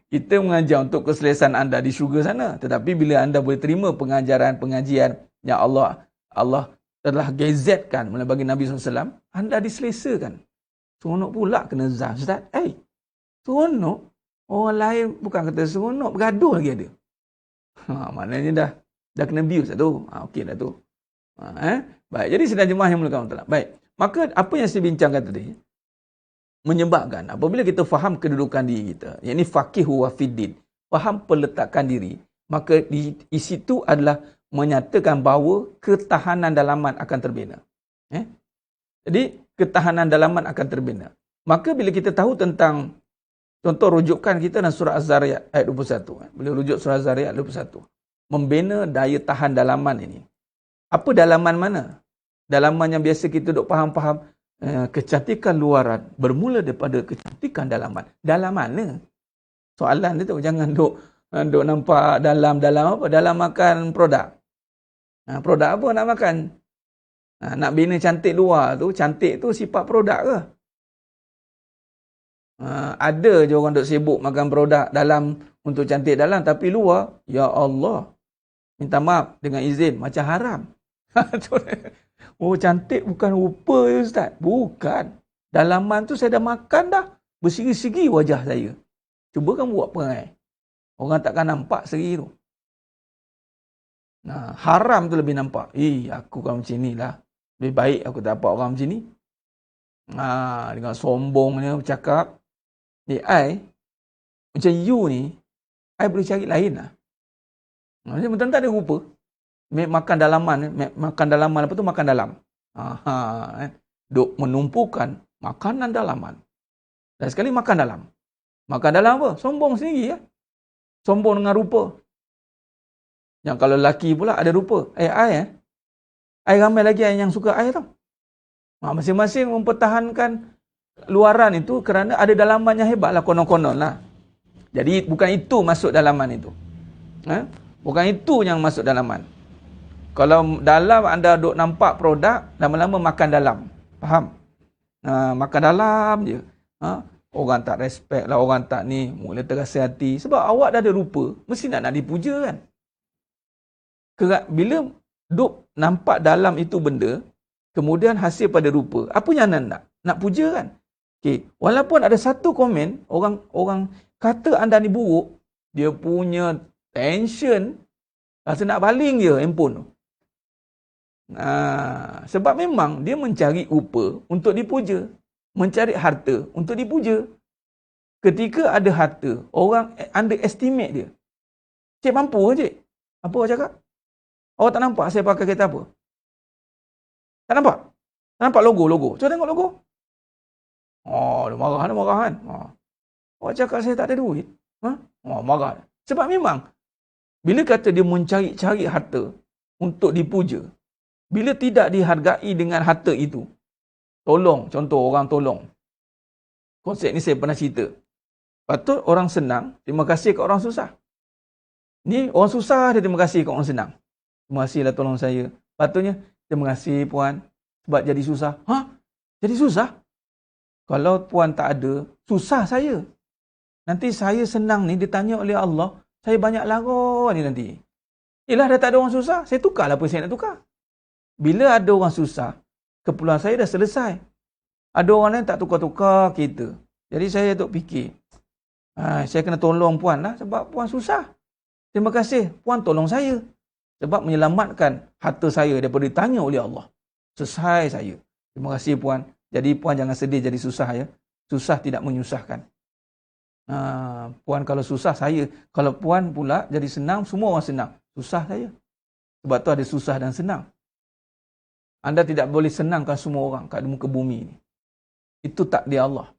Kita mengajar untuk keselesaan anda di syurga sana. Tetapi bila anda boleh terima pengajaran-pengajian yang Allah telah gazetkan melalui bagi Nabi SAW, anda diselesakan. Seronok pula kena zah. Ustaz, seronok? Orang lain bukan kata seronok, bergaduh lagi ada. Maknanya dah kena abuse dah tu. Okey dah tu. Baik, jadi sidang jemaah yang mulia Allah. Baik, maka apa yang saya bincangkan tadi, menyebabkan apabila kita faham kedudukan diri kita, yakni faqih wa fiddin, faham peletakan diri, maka di situ adalah menyatakan bahawa ketahanan dalaman akan terbina. Jadi, ketahanan dalaman akan terbina. Maka bila kita tahu tentang, contoh rujukan kita dalam surah Az-Zariyat ayat 21. Bila rujuk surah Az-Zariyat ayat 21. Membina daya tahan dalaman ini. Apa dalaman mana? Dalaman yang biasa kita duk faham-faham. Kecantikan luaran bermula daripada kecantikan dalaman. Dalam mana? Soalan dia tu. Jangan duk nampak dalam apa? Dalam makan produk. Produk apa nak makan? Nak bina cantik luar tu, cantik tu sifat produk ke? Ada je orang duk sibuk makan produk dalam untuk cantik dalam, tapi luar, ya Allah. Minta maaf dengan izin, macam haram. Cantik bukan rupa ya Ustaz. Bukan. Dalaman tu saya dah makan dah. Bersegi-segi wajah saya. Cuba kamu buat perangai. Orang takkan nampak segi tu. Haram tu lebih nampak. Aku kan macam ni lah. Lebih baik aku tak dapat orang macam ni. Dengan sombongnya bercakap. I macam you ni, I boleh cari lain lah. Macam betul tak ada rupa. makan dalaman, makan dalaman apa tu? Makan dalam. Duk menumpukan makanan dalaman. Dan sekali makan dalam. Makan dalam apa? Sombong sendiri ya. Sombong dengan rupa. Yang kalau lelaki pula ada rupa. Air. Air ramai lagi yang suka air tau. Masing-masing mempertahankan luaran itu kerana ada dalaman yang hebat lah, konon-konon lah. Jadi bukan itu masuk dalaman itu. Bukan itu yang masuk dalaman. Kalau dalam anda duk nampak produk, lama-lama makan dalam. Faham? Makan dalam je. Orang tak respect lah, orang tak ni, mula terasa hati. Sebab awak dah ada rupa, mesti nak dipuja kan. Bila duk nampak dalam itu benda, kemudian hasil pada rupa, apa yang anda nak? Nak puja kan? Okay. Walaupun ada satu komen, orang kata anda ni buruk, dia punya tension, rasa nak baling je handphone tu. Sebab memang dia mencari rupa untuk dipuja. Mencari harta untuk dipuja. Ketika ada harta, orang underestimate dia. Cik mampu ke cik? Apa awak cakap? Awak tak nampak saya pakai kereta apa? Tak nampak? Tak nampak logo? Cuba tengok logo. Dia marah kan? Awak cakap saya tak ada duit? Marah. Sebab memang, bila kata dia mencari-cari harta untuk dipuja, bila tidak dihargai dengan harta itu, contoh orang tolong. Konsep ni saya pernah cerita. Patut orang senang, terima kasih ke orang susah. Ni orang susah dia terima kasih ke orang senang. Terima kasihlah tolong saya. Patutnya, terima kasih puan sebab jadi susah. Jadi susah? Kalau puan tak ada, susah saya. Nanti saya senang ni ditanya oleh Allah, saya banyak lara ni nanti. Yelah dah tak ada orang susah, saya tukarlah apa saya nak tukar. Bila ada orang susah, keperluan saya dah selesai. Ada orang lain tak tukar-tukar kita. Jadi saya duk fikir, saya kena tolong puan lah sebab puan susah. Terima kasih, puan tolong saya. Sebab menyelamatkan harta saya daripada ditanya oleh Allah. Selesai saya. Terima kasih puan. Jadi puan jangan sedih jadi susah ya. Susah tidak menyusahkan. Puan kalau susah saya. Kalau puan pula jadi senang, semua orang senang. Susah saya. Sebab tu ada susah dan senang. Anda tidak boleh senangkan semua orang kat muka bumi ni. Itu takdir Allah.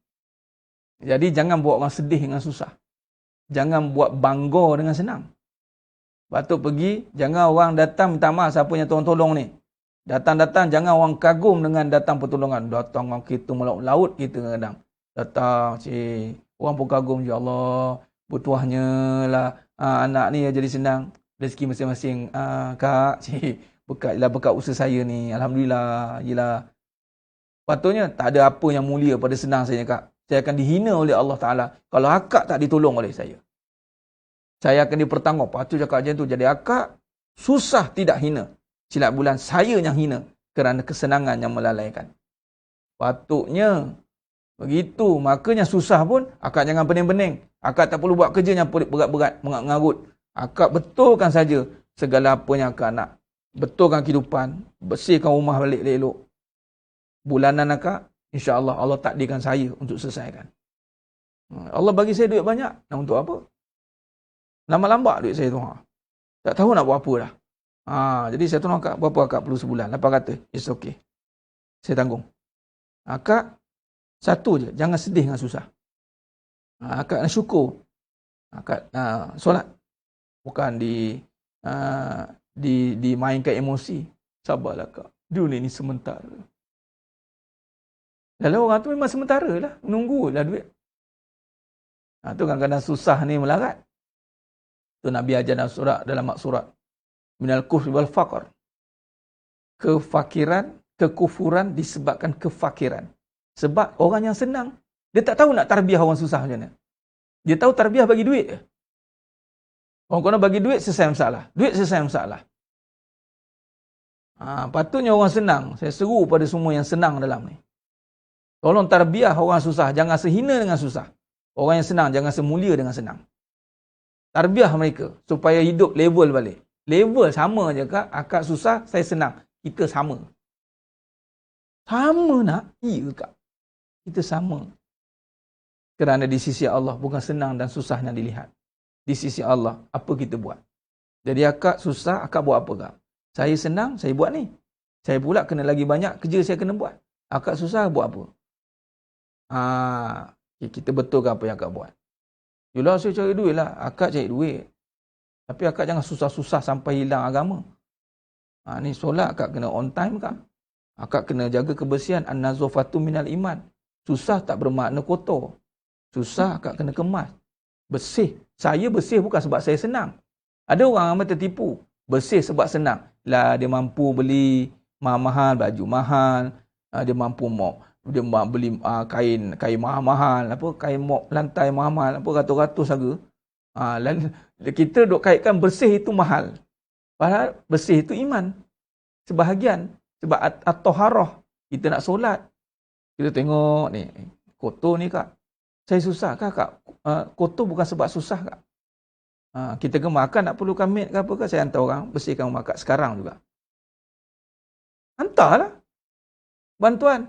Jadi jangan buat orang sedih dengan susah. Jangan buat bangga dengan senang. Patut pergi, jangan orang datang minta maaf siapa yang tolong-tolong ni. Datang-datang, jangan orang kagum dengan datang pertolongan. Datang orang kita melaut kita kadang-kadang. Datang, cik. Orang pun kagum, ya Allah. Butuhnya lah. Anak ni jadi senang. Rezeki masing-masing. Kak, cik. Berkat usaha saya ni. Alhamdulillah. Yelah. Patutnya tak ada apa yang mulia pada senang saya, Kak. Saya akan dihina oleh Allah Ta'ala kalau akak tak ditolong oleh saya. Saya akan dipertanggung. Patut cakap macam tu. Jadi akak susah tidak hina. Silap bulan saya yang hina kerana kesenangan yang melalaikan. Patutnya begitu. Makanya susah pun akak jangan pening-pening. Akak tak perlu buat kerja yang berat-berat, mengarut. Akak betulkan saja segala apa yang akak nak. Betulkan kehidupan. Bersihkan rumah balik elok. Bulanan akak, insya-Allah Allah takdirkan saya untuk selesaikan. Allah bagi saya duit banyak. Nak untuk apa? Lama-lambat duit saya tu. Tak tahu nak buat apa dah. Jadi saya tolong akak, berapa akak perlu sebulan? 800. It's okay. Saya tanggung. Akak, satu je, jangan sedih dengan susah. Akak nak syukur. Akak solat. Bukan dimainkan emosi. Sabarlah kak. Dunia ni sementara. Dalam orang tu memang sementara lah. Menunggulah duit. Tu kadang-kadang susah ni melarat. Tu Nabi ajar dalam maksurat. Minal kufri wal faqr. Kefakiran, kekufuran disebabkan kefakiran. Sebab orang yang senang, dia tak tahu nak tarbiyah orang susah macam mana. Dia tahu tarbiyah bagi duit je. Orang kena bagi duit, selesai masalah. Duit selesai masalah. Patutnya orang senang. Saya seru pada semua yang senang dalam ni. Tolong tarbiyah orang susah. Jangan sehina dengan susah. Orang yang senang, jangan semulia dengan senang. Tarbiyah mereka supaya hidup level balik. Level sama je kak. Akak susah, saya senang. Kita sama. Sama nak? Ya kak. Kita sama. Kerana di sisi Allah bukan senang dan susah yang dilihat. Di sisi Allah, apa kita buat? Jadi akak susah, akak buat apa kak? Saya senang, saya buat ni. Saya pula kena lagi banyak kerja saya kena buat. Akak susah, buat apa? Kita betulkan apa yang akak buat. Yelah, saya cari duit lah. Akak cari duit. Tapi akak jangan susah-susah sampai hilang agama. Ni solat akak kena on time kak. Akak kena jaga kebersihan. An-nazafatu minal iman. Susah tak bermakna kotor. Susah akak kena kemas. Bersih. Saya bersih bukan sebab saya senang. Ada orang yang tertipu. Bersih sebab senang. Lah dia mampu beli mahal-mahal, baju mahal. Dia mampu dia beli kain mahal-mahal, kain mop lantai mahal-mahal, ratus-ratus harga. Kita duk kaitkan bersih itu mahal. Padahal bersih itu iman. Sebahagian. Sebab at-taharah. Kita nak solat. Kita tengok ni. Kotor ni kak. Saya susah kak? Kotor bukan sebab susah kak. Kita ke makan nak perlukan maid ke apa ke. Saya hantar orang bersihkan rumah kak sekarang juga. Hantarlah. Bantuan.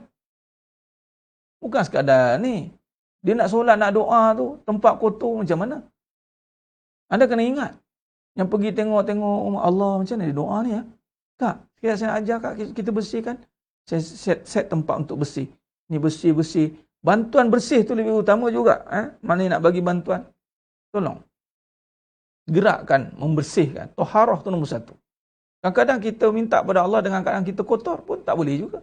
Bukan sekadar ni. Dia nak solat, nak doa tu. Tempat kotor macam mana? Anda kena ingat. Yang pergi tengok-tengok Allah macam mana dia doa ni ya. Kak, sekali saya nak ajar kak, kita bersihkan. Saya set tempat untuk bersih. Ni bersih-bersih. Bantuan bersih tu lebih utama juga. Mana nak bagi bantuan? Tolong. Gerakkan, membersihkan. Taharah tu nombor satu. Kadang-kadang kita minta pada Allah dengan keadaan kita kotor pun tak boleh juga.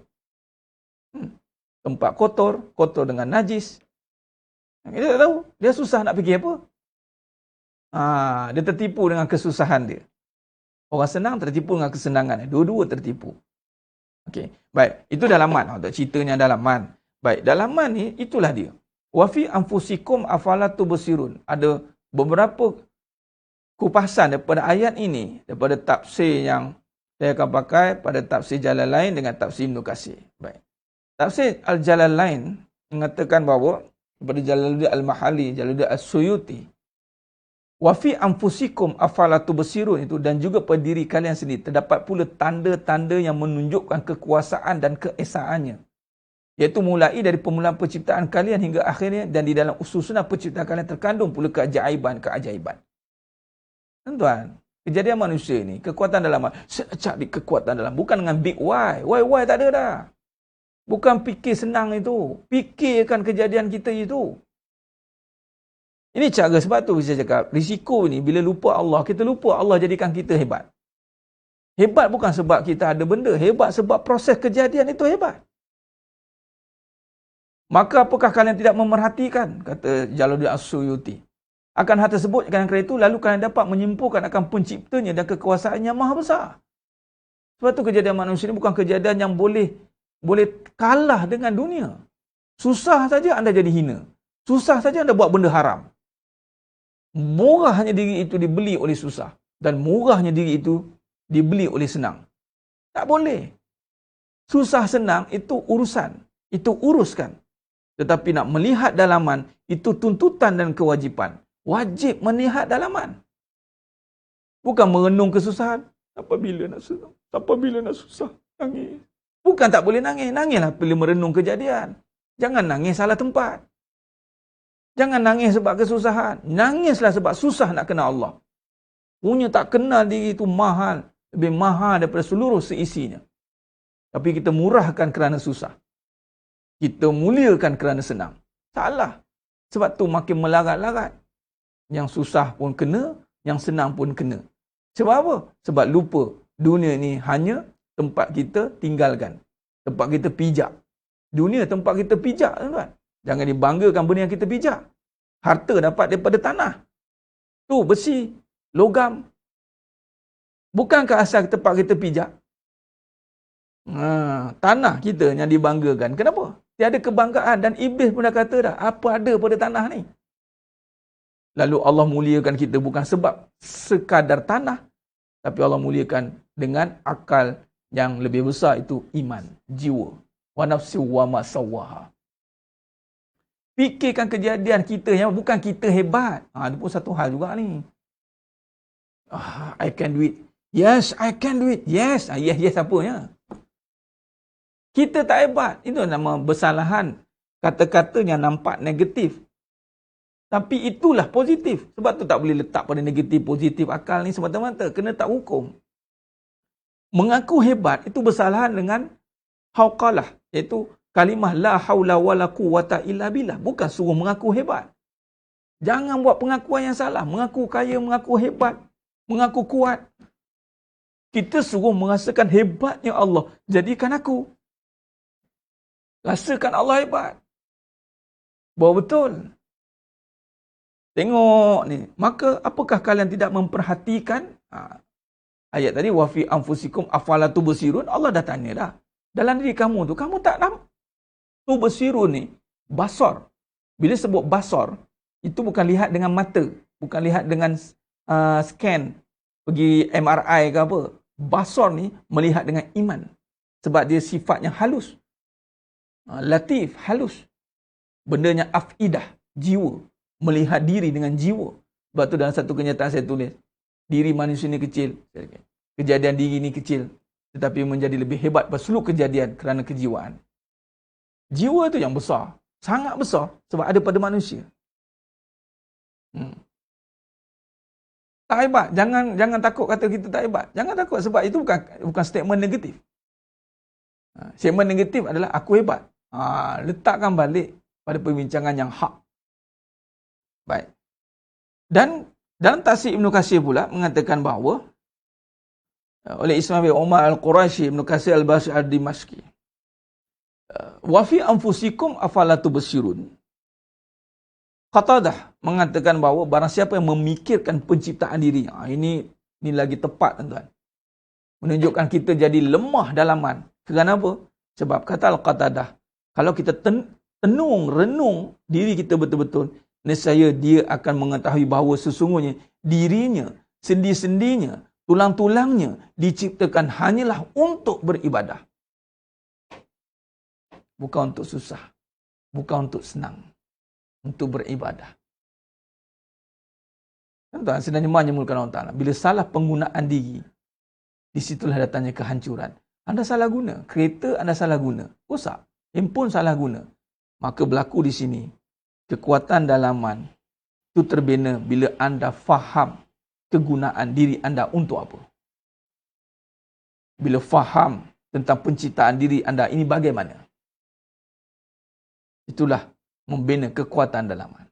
Tempat kotor dengan najis. Kita tak tahu. Dia susah nak fikir apa. Dia tertipu dengan kesusahan dia. Orang senang tertipu dengan kesenangan. Dua-dua tertipu. Okey. Baik. Itu dalaman. Ceritanya dalaman. Baik. Dalaman ni, itulah dia. Wa fi anfusikum afala tubsirun. Ada beberapa kupasan daripada ayat ini. Daripada tafsir yang saya akan pakai pada tafsir Jalalain dengan tafsir Ibn Katsir. Baik. Tafsir Al-Jalalain mengatakan bahawa daripada Jalaluddin Al-Mahalli, Jalaluddin As-Suyuti, wa fi anfusikum afala tubsirun itu, dan juga pada diri kalian sendiri terdapat pula tanda-tanda yang menunjukkan kekuasaan dan keesaannya, iaitu mulai dari permulaan penciptaan kalian hingga akhirnya, dan di dalam usul-usul penciptaan kalian terkandung pula keajaiban. Tuan-tuan, kejadian manusia ni, kekuatan dalam, cari kekuatan dalam, bukan dengan big Y. Y tak ada dah. Bukan fikir senang itu. Fikirkan kejadian kita itu. Ini cara, sebab tu saya cakap, risiko ni bila lupa Allah, kita lupa Allah jadikan kita hebat. Hebat bukan sebab kita ada benda, hebat sebab proses kejadian itu hebat. Maka apakah kalian tidak memerhatikan, kata Jalaluddin As-Suyuti, akan hal tersebut, kerana itu lalu kalian dapat menyimpulkan akan penciptanya dan kekuasaannya maha besar. Sebab tu kejadian manusia ini bukan kejadian yang boleh kalah dengan dunia. Susah saja anda jadi hina. Susah saja anda buat benda haram. Murahnya diri itu dibeli oleh susah. Dan murahnya diri itu dibeli oleh senang. Tak boleh. Susah senang itu urusan. Itu uruskan. Tetapi nak melihat dalaman, itu tuntutan dan kewajipan. Wajib melihat dalaman. Bukan merenung kesusahan. Apabila nak susah, nangis. Bukan tak boleh nangis. Nangislah bila merenung kejadian. Jangan nangis salah tempat. Jangan nangis sebab kesusahan. Nangislah sebab susah nak kenal Allah. Punya tak kenal diri itu mahal. Lebih mahal daripada seluruh seisinya. Tapi kita murahkan kerana susah. Kita muliakan kerana senang. Salah. Sebab tu makin melarat-larat. Yang susah pun kena, yang senang pun kena. Sebab apa? Sebab lupa dunia ni hanya tempat kita tinggalkan. Tempat kita pijak. Dunia tempat kita pijak, tuan-tuan. Jangan dibanggakan benda yang kita pijak. Harta dapat daripada tanah. Tu besi, logam. Bukankah asal tempat kita pijak? Tanah kita yang dibanggakan. Kenapa? Tiada kebanggaan, dan iblis pun dah kata dah, apa ada pada tanah ni? Lalu Allah muliakan kita bukan sebab sekadar tanah, tapi Allah muliakan dengan akal yang lebih besar, itu iman, jiwa. Wa nafsi wa ma sawwaha. Fikirkan kejadian kita yang bukan kita hebat. Itu pun satu hal juga ni. I can do it. Yes, I can do it. Yes. Yes apanya? Kita tak hebat. Itu nama bersalahan. Kata-kata yang nampak negatif. Tapi itulah positif. Sebab tu tak boleh letak pada negatif, positif. Akal ni semata-mata. Kena tak hukum. Mengaku hebat itu bersalahan dengan hauqalah, iaitu kalimah la haula wala quwata illa billah. Bukan suruh mengaku hebat. Jangan buat pengakuan yang salah. Mengaku kaya, mengaku hebat, mengaku kuat. Kita suruh merasakan hebatnya Allah. Jadikan aku. Rasakan Allah hebat. Bahawa betul. Tengok ni. Maka apakah kalian tidak memperhatikan? Ayat tadi, wa fi anfusikum afala tubsirun. Allah dah tanya dah. Dalam diri kamu tu, kamu tak nampak. Tubsirun ni, basar. Bila sebut basar, itu bukan lihat dengan mata. Bukan lihat dengan scan. Pergi MRI ke apa. Basar ni, melihat dengan iman. Sebab dia sifatnya halus. Latif, halus. Bendanya afidah, jiwa. Melihat diri dengan jiwa. Sebab tu dalam satu kenyataan saya tulis, diri manusia ni kecil. Kejadian diri ni kecil. Tetapi menjadi lebih hebat berseluruh kejadian kerana kejiwaan. Jiwa tu yang besar. Sangat besar. Sebab ada pada manusia. Tak hebat. Jangan takut kata kita tak hebat. Jangan takut sebab itu bukan statement negatif. Statement negatif adalah aku hebat. Letakkan balik pada perbincangan yang hak. Baik. Dan dalam tafsir Ibn Katsir pula mengatakan bahawa oleh Ismail bin Umar Al-Qurashi, Ibn Katsir Al-Basri Al-Dimashqi, wa fi anfusikum afala tubsirun. Qatadah mengatakan bahawa barang siapa yang memikirkan penciptaan diri, ini lagi tepat tuan-tuan. Menunjukkan kita jadi lemah dalaman. Kerana apa? Sebab kata Al-Qatadah, kalau kita renung diri kita betul-betul, nescaya dia akan mengetahui bahawa sesungguhnya dirinya, sendi-sendinya, tulang-tulangnya diciptakan hanyalah untuk beribadah. Bukan untuk susah. Bukan untuk senang. Untuk beribadah. Tuan-tuan, sebenarnya menyemulkan Allah Ta'ala. Bila salah penggunaan diri, di situlah datangnya kehancuran. Anda salah guna. Kereta anda salah guna. Rosak. Handphone salah guna. Maka berlaku di sini. Kekuatan dalaman itu terbina bila anda faham kegunaan diri anda untuk apa. Bila faham tentang penciptaan diri anda ini bagaimana. Itulah membina kekuatan dalaman.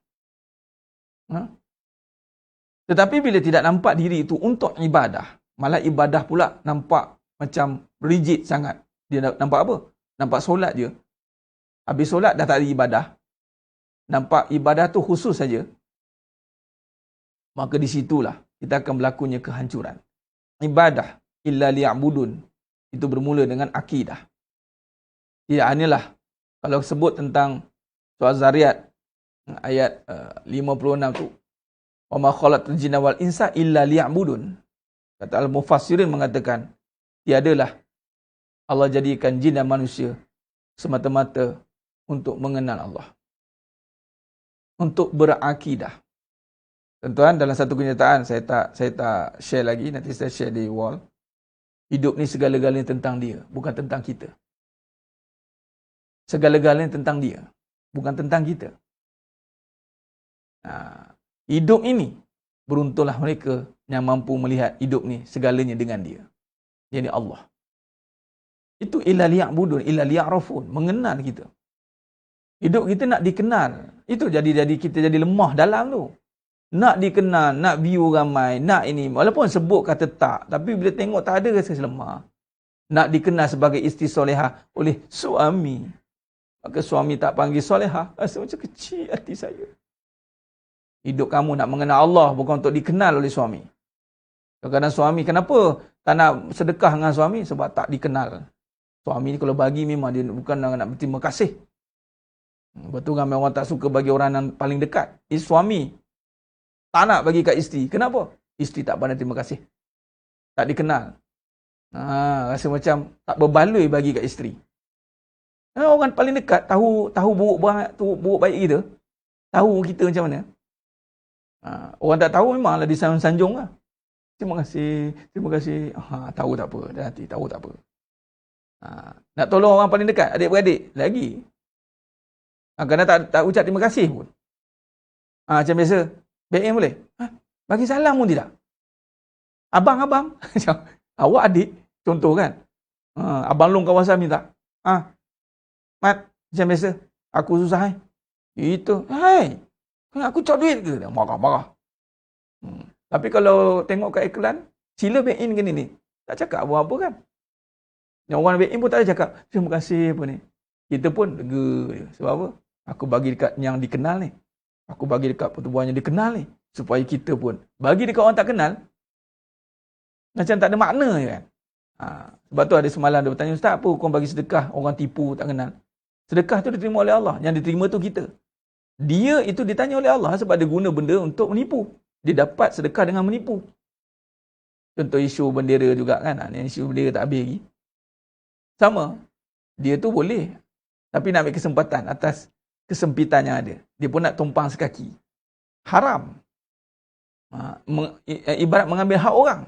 Tetapi bila tidak nampak diri itu untuk ibadah, malah ibadah pula nampak macam rigid sangat. Dia nampak apa? Nampak solat je. Habis solat dah tak ada ibadah. Nampak ibadah tu khusus saja. Maka di situlah kita akan berlakunya kehancuran. Ibadah illa liya'budun. Itu bermula dengan akidah. Ya, inilah kalau sebut tentang surah Zariyat ayat 56 tu, wa ma khalaqtul jinna wal insa illa liya'budun. Kata al-mufassirin mengatakan, tiadalah Allah jadikan jin dan manusia semata-mata untuk mengenal Allah. Untuk berakidah. Tuan-tuan, dalam satu kenyataan saya tak share lagi, nanti saya share di wall. Hidup ni segala-galanya tentang dia, bukan tentang kita. Segala-galanya tentang dia, bukan tentang kita. Hidup ini, beruntunglah mereka yang mampu melihat hidup ni segalanya dengan dia. Jadi Allah. Itu illa liya'budun, illa liya'rafun, mengenal kita. Hidup kita nak dikenal. Itu jadi kita jadi lemah dalam tu. Nak dikenal, nak view ramai, nak ini. Walaupun sebut kata tak, tapi bila tengok tak ada rasa lemah. Nak dikenal sebagai isteri solehah oleh suami. Maka suami tak panggil solehah, rasa macam kecil hati saya. Hidup kamu nak mengenal Allah bukan untuk dikenal oleh suami. Kadang-kadang suami, kenapa tak nak sedekah dengan suami? Sebab tak dikenal. Suami ni kalau bagi memang dia bukan nak berterima kasih. Betul ramai orang tak suka bagi orang yang paling dekat. Suami tak nak bagi kat isteri. Kenapa? Isteri tak pandai terima kasih. Tak dikenal. Rasa macam tak berbaloi bagi kat isteri. Orang paling dekat tahu buruk baik kita. Tahu kita macam mana. Orang tak tahu memanglah disanjung-sanjung lah. Terima kasih. Tahu tak apa. Dah nanti tahu tak apa. Nak tolong orang paling dekat, adik-beradik lagi. Kadang tak ucap terima kasih pun. Macam biasa, BM boleh? Bagi salam pun tidak. Abang. Awak adik, Contoh kan. Abang Long kawasan minta. Mat, macam biasa. Aku susah. Itu. Hai, aku cak duit ke? Dia marah-marah. Tapi kalau tengok kat iklan, sila back in ke ni. Tak cakap apa-apa kan. Yang orang back in pun tak ada cakap, terima kasih apa ni. Kita pun lega je. Sebab apa? Aku bagi dekat yang dikenal ni. Aku bagi dekat pertubuhan yang dikenal ni. Supaya kita pun bagi dekat orang tak kenal, macam tak ada makna je kan. Sebab tu ada semalam dia bertanya, Ustaz, apa kau bagi sedekah orang tipu tak kenal? Sedekah tu diterima oleh Allah. Yang diterima tu kita. Dia itu ditanya oleh Allah sebab dia guna benda untuk menipu. Dia dapat sedekah dengan menipu. Contoh isu bendera juga kan. Isu bendera tak habis lagi. Sama. Dia tu boleh. Tapi nak ambil kesempatan atas kesempitan yang ada. Dia pun nak tumpang sekaki. Haram. Ibarat mengambil hak orang.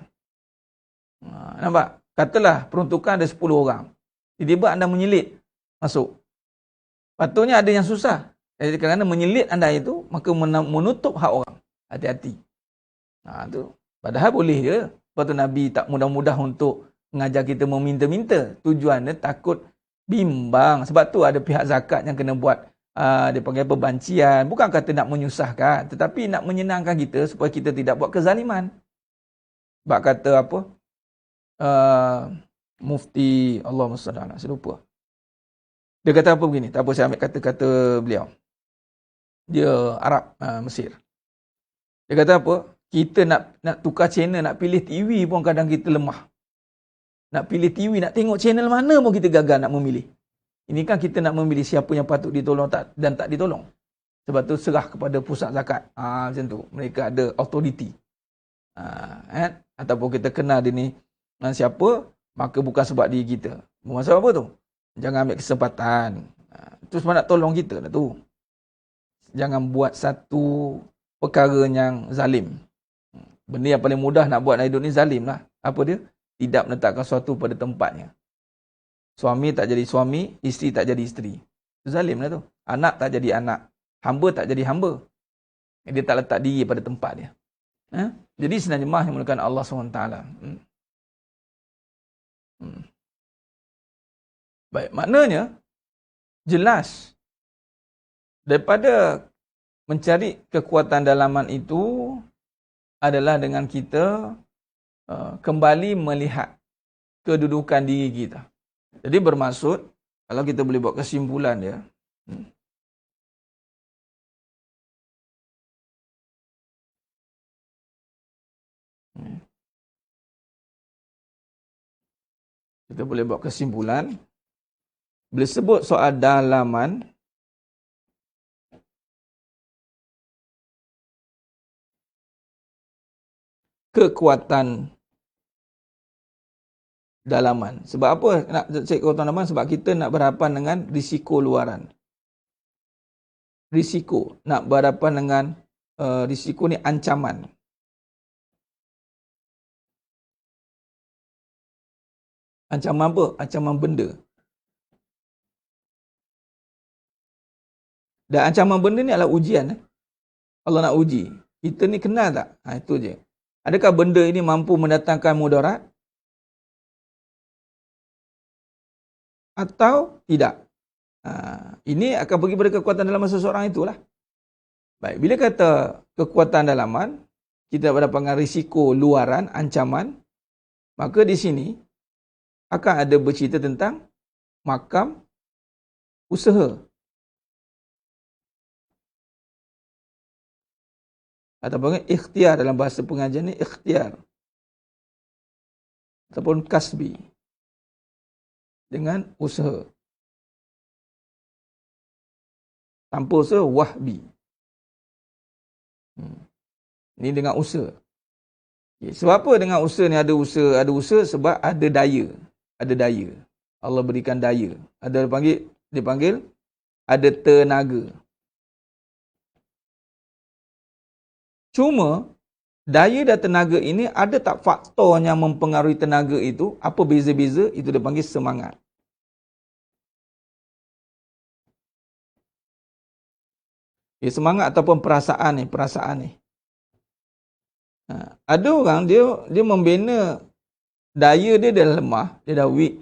Nampak? Katalah peruntukan ada 10 orang. Tiba-tiba anda menyelit masuk. Patutnya ada yang susah. Kerana menyelit anda itu, maka menutup hak orang. Hati-hati. Tu. Padahal boleh je. Sebab tu Nabi tak mudah-mudah untuk mengajar kita meminta-minta. Tujuannya takut bimbang. Sebab tu ada pihak zakat yang kena buat dia panggil pebancian. Bukan kata nak menyusahkan, tetapi nak menyenangkan kita supaya kita tidak buat kezaliman. Sebab kata apa? Mufti Allahumma salli ala, saya lupa. Dia kata apa begini? Tak apa, saya ambil kata-kata beliau. Dia Arab, Mesir. Dia kata apa? Kita nak tukar channel, nak pilih TV pun kadang kita lemah. Nak pilih TV, nak tengok channel mana pun kita gagal nak memilih. Ini kan kita nak memilih siapa yang patut ditolong dan tak ditolong. Sebab tu serah kepada pusat zakat. Macam tu. Mereka ada authority. Ataupun kita kenal dia ni siapa, maka bukan sebab diri kita. Masalah apa tu? Jangan ambil kesempatan. Itu sebab nak tolong kita lah tu. Jangan buat satu perkara yang zalim. Benda yang paling mudah nak buat dalam hidup ni zalim lah. Apa dia? Tidak meletakkan sesuatu pada tempatnya. Suami tak jadi suami, isteri tak jadi isteri. Zalim lah tu. Anak tak jadi anak. Hamba tak jadi hamba. Dia tak letak diri pada tempat dia. Jadi sebenarnya mah yang mulakan Allah SWT. Baik, maknanya jelas daripada mencari kekuatan dalaman itu adalah dengan kita kembali melihat kedudukan diri kita. Jadi bermaksud, kalau kita boleh buat kesimpulan dia, kita boleh buat kesimpulan, bila sebut soal dalaman, kekuatan dalaman. Sebab apa nak cek kekuatan dalaman? Sebab kita nak berhadapan dengan risiko luaran. Risiko. Nak berhadapan dengan risiko ni ancaman. Ancaman apa? Ancaman benda. Dan ancaman benda ni adalah ujian. Allah nak uji. Kita ni kenal tak? Itu je. Adakah benda ini mampu mendatangkan mudarat? Atau tidak? Ini akan pergi pada kekuatan dalaman seseorang itulah. Baik, bila kata kekuatan dalaman, kita berhadapan dengan risiko luaran, ancaman, maka di sini akan ada bercerita tentang makam usaha. Ataupun ikhtiar, dalam bahasa pengajian ni ikhtiar. Ataupun kasbi. Dengan usaha. Tanpa usaha, wahbi. Ini dengan usaha. Okay. Sebab apa dengan usaha ni ada usaha? Ada usaha sebab ada daya. Ada daya. Allah berikan daya. Ada dipanggil ada tenaga. Cuma daya dan tenaga ini ada tak faktor yang mempengaruhi tenaga itu? Apa beza-beza? Itu dipanggil semangat. Semangat ataupun perasaan ni. Ada orang dia membina daya dia dah lemah, dia dah weak,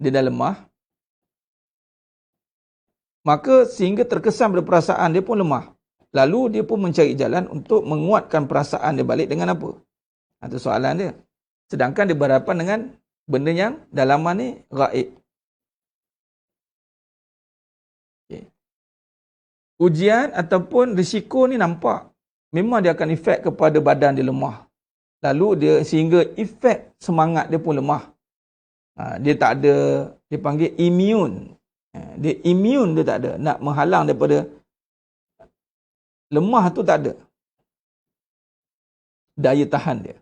dia dah lemah, maka sehingga terkesan pada perasaan dia pun lemah. Lalu dia pun mencari jalan untuk menguatkan perasaan dia balik dengan apa? Itu soalan dia. Sedangkan dia berhadapan dengan benda yang dalaman ni gaib. Okay. Ujian ataupun risiko ni nampak. Memang dia akan efek kepada badan dia lemah. Lalu dia sehingga efek semangat dia pun lemah. Dia tak ada, dia panggil imun. Dia imun dia tak ada. Nak menghalang daripada lemah tu tak ada. Daya tahan dia.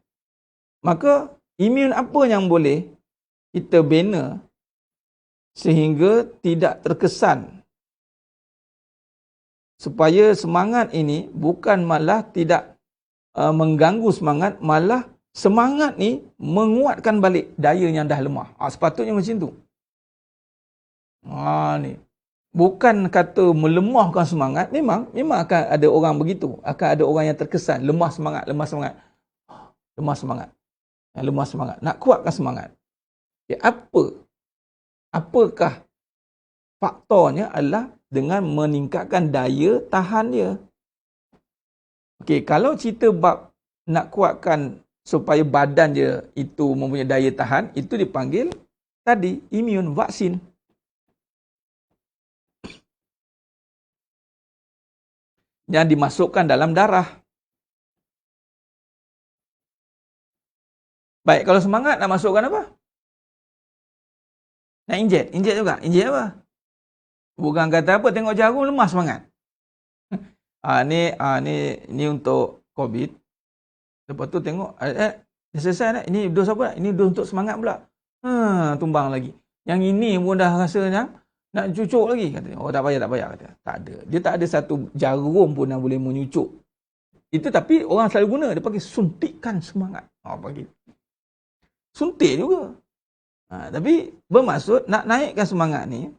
Maka imun apa yang boleh kita bina sehingga tidak terkesan, supaya semangat ini bukan malah tidak mengganggu semangat, malah semangat ni menguatkan balik daya yang dah lemah. Sepatutnya macam tu. Ni. Bukan kata melemahkan semangat, memang akan ada orang begitu. Akan ada orang yang terkesan lemah semangat. Nak kuatkan semangat. Apakah faktornya adalah dengan meningkatkan daya tahan dia. Okey, kalau cerita bab nak kuatkan supaya badan dia itu mempunyai daya tahan, itu dipanggil tadi imun, vaksin. Yang dimasukkan dalam darah. Baik, kalau semangat nak masukkan apa? Nak injek juga. Injek apa? Bukan kata apa, tengok jarum lemah semangat. Ni untuk COVID. Lepas tu tengok, selesai dah. Ini dos apa? Ini dos untuk semangat pula. Tumbang lagi. Yang ini pun dah rasanya nak cucuk lagi. Kata, tak payah. Kata, tak ada. Dia tak ada satu jarum pun yang boleh menyucuk. Itu tapi orang selalu guna. Dia panggil suntikan semangat. Panggil. Suntik juga. Tapi bermaksud nak naikkan semangat ni.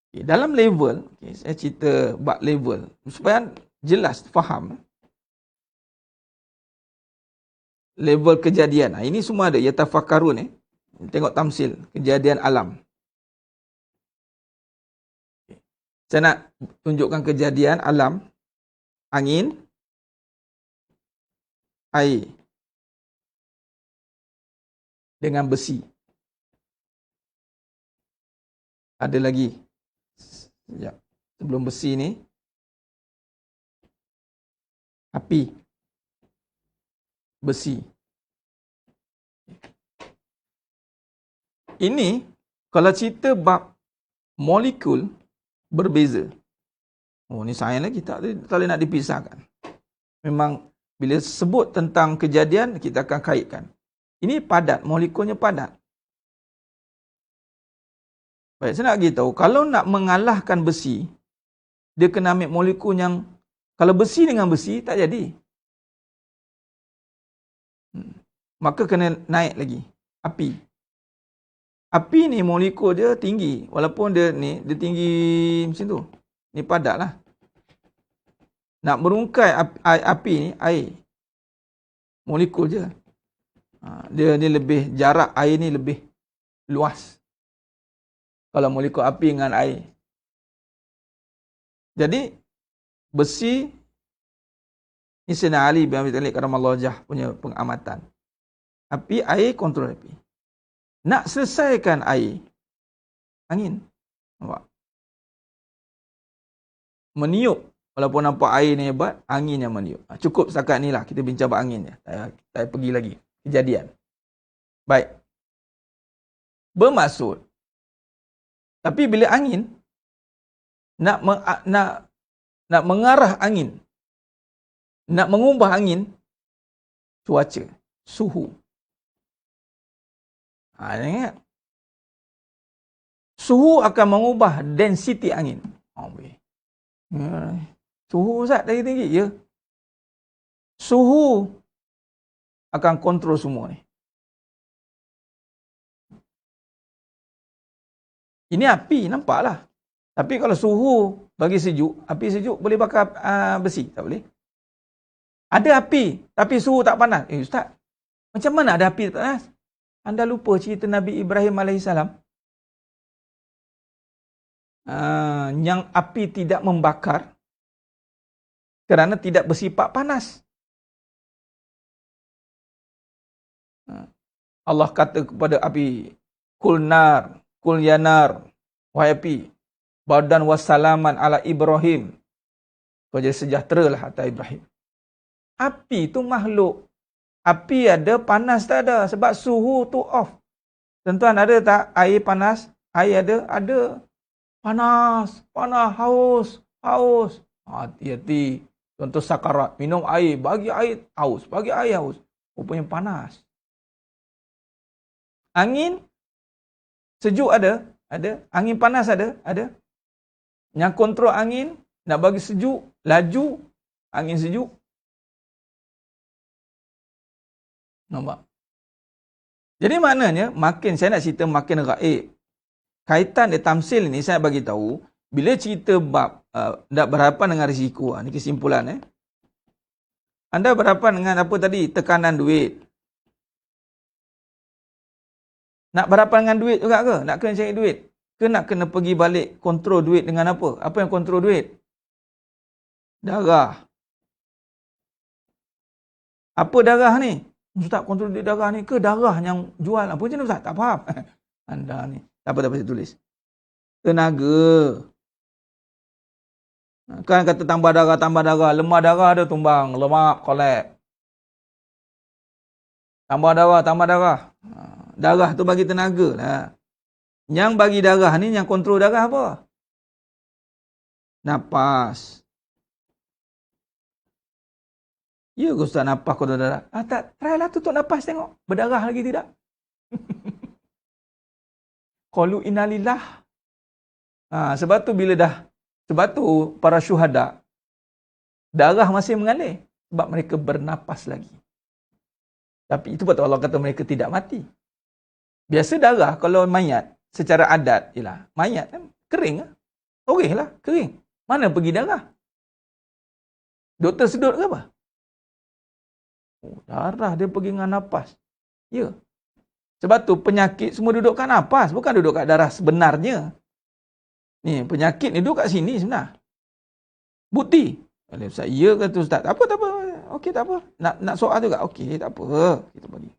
Okay, dalam level, saya cerita bab level. Supaya jelas, faham. Level kejadian. Ini semua ada. Yatafakarun. Tengok tamsil. Kejadian alam. Saya nak tunjukkan kejadian alam. Angin. Air. Dengan besi. Ada lagi. Sekejap. Sebelum besi ni. Api. Besi. Ini, kalau cerita bab molekul, berbeza. Ni sains lagi. Tak boleh nak dipisahkan. Memang, bila sebut tentang kejadian, kita akan kaitkan. Ini padat. Molekulnya padat. Baik, saya nak beritahu, kalau nak mengalahkan besi, dia kena ambil molekul yang, kalau besi dengan besi, tak jadi. Maka kena naik lagi. Api. Api ni molekul dia tinggi. Walaupun dia tinggi macam tu. Ni padat lah. Nak merungkai api ni, air. Molekul je. Dia ni lebih, jarak air ni lebih luas. Kalau molekul api dengan air. Jadi, besi, ni Sayyidina Ali bin Abi Talib karamallahu wajhah punya pengamatan. Api, air, kontrol api. Nak selesaikan air, angin. Nampak? Meniup. Walaupun nampak air ni hebat, angin yang meniup. Cukup setakat ni lah. Kita bincang about angin je. Tak pergi lagi. Kejadian. Baik. Bermaksud, tapi bila angin, nak mengarah angin, nak mengubah angin, cuaca, suhu. Ingat. Suhu akan mengubah density angin. Suhu Ustaz lagi tinggi, ya. Suhu akan kontrol semua ni. Ini api, nampaklah. Tapi kalau suhu bagi sejuk, api sejuk boleh bakar besi? Tak boleh. Ada api, tapi suhu tak panas. Ustaz, macam mana ada api tak panas? Anda lupa cerita Nabi Ibrahim AS? Yang api tidak membakar kerana tidak bersifat panas. Allah kata kepada api, Kul nar, kul yanar, wahai api, badan wassalaman ala Ibrahim. Kau jadi sejahtera lah atas Ibrahim. Api tu makhluk. Api ada, panas tak ada. Sebab suhu tu off. Tuan-tuan ada tak air panas? Air ada? Ada. Panas, haus, haus. Hati-hati. Contoh sakarat, minum air, bagi air haus, bagi air haus. Rupanya panas. Angin, sejuk ada? Ada. Angin panas ada? Ada. Yang kontrol angin, nak bagi sejuk, laju, angin sejuk. Nampak? Jadi maknanya, makin saya nak cerita makin gaib. Kaitan dia tamsil ni, saya bagi tahu, bila cerita bab, tak berhadapan dengan risiko, ni kesimpulan. Anda berhadapan dengan apa tadi? Tekanan duit. Nak berhadapan dengan duit juga ke? Nak kena cari duit? Ke nak kena pergi balik kontrol duit dengan apa? Apa yang kontrol duit? Darah. Apa darah ni? Ustaz kontrol duit darah ni ke darah yang jual? Apa macam ni Ustaz? Tak faham. Anda ni. Tak apa saya tulis. Tenaga. Kan kata tambah darah. Lemah darah ada tumbang. Lemak, kolek. Tambah darah. Darah tu bagi tenaga lah. Yang bagi darah ni, yang kontrol darah apa? Napas. Ya ke Ustaz napas kontrol darah? Tak, try lah tutup napas tengok. Berdarah lagi tidak? Qalu innalillah. Sebab tu bila dah, sebab tu para syuhada, darah masih mengalir. Sebab mereka bernapas lagi. Tapi itu betul Allah kata mereka tidak mati. Biasa darah kalau mayat, secara adat, ialah mayat kan kering lah. Oreh lah, kering. Mana pergi darah? Doktor sedut ke apa? Darah dia pergi dengan napas. Ya. Sebab tu penyakit semua duduk kat napas, bukan duduk kat darah sebenarnya. Ni penyakit ni duduk kat sini sebenar. Bukti. Ustaz, ya ke tu Ustaz? Tak apa. Okey, tak apa. Nak soal juga? Okey, tak apa. Kita pergi.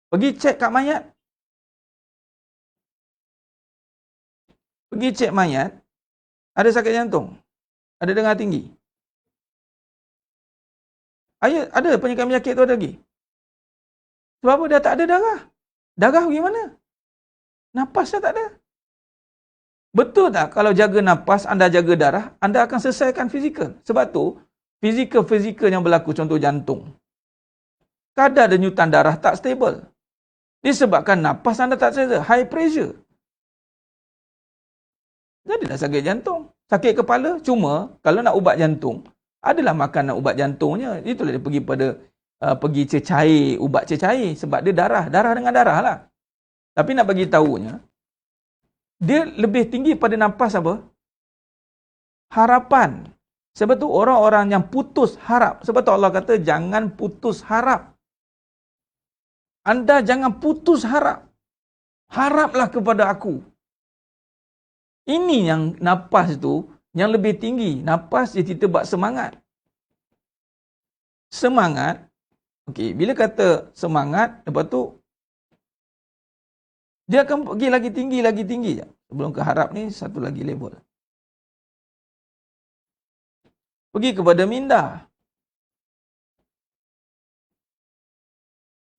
Pergi cek kat mayat. Pergi cek mayat. Ada sakit jantung. Ada dengar tinggi. Ada penyakit tu ada lagi. Sebab apa? Dia tak ada darah. Darah pergi mana? Napas dah tak ada. Betul tak? Kalau jaga napas, anda jaga darah, anda akan selesaikan fizikal. Sebab tu, fizikal yang berlaku, contoh jantung. Kadar denyutan darah tak stable. Disebabkan napas anda tak stable. High pressure. Jadilah sakit jantung. Sakit kepala, cuma kalau nak ubat jantung, adalah makanan ubat jantungnya. Itulah dia pergi pada pergi cecair, ubat cecair. Sebab dia darah dengan darah lah. Tapi nak bagi tahunya, dia lebih tinggi pada nafas apa? Harapan. Sebab tu orang-orang yang putus harap. Sebab tu Allah kata, jangan putus harap. Anda jangan putus harap. Haraplah kepada aku. Ini yang nafas tu, yang lebih tinggi. Nafas dia cerita buat semangat. Semangat. Okey, bila kata semangat, lepas tu, dia akan pergi lagi tinggi je. Sebelum ke harap ni, satu lagi level. Pergi kepada minda.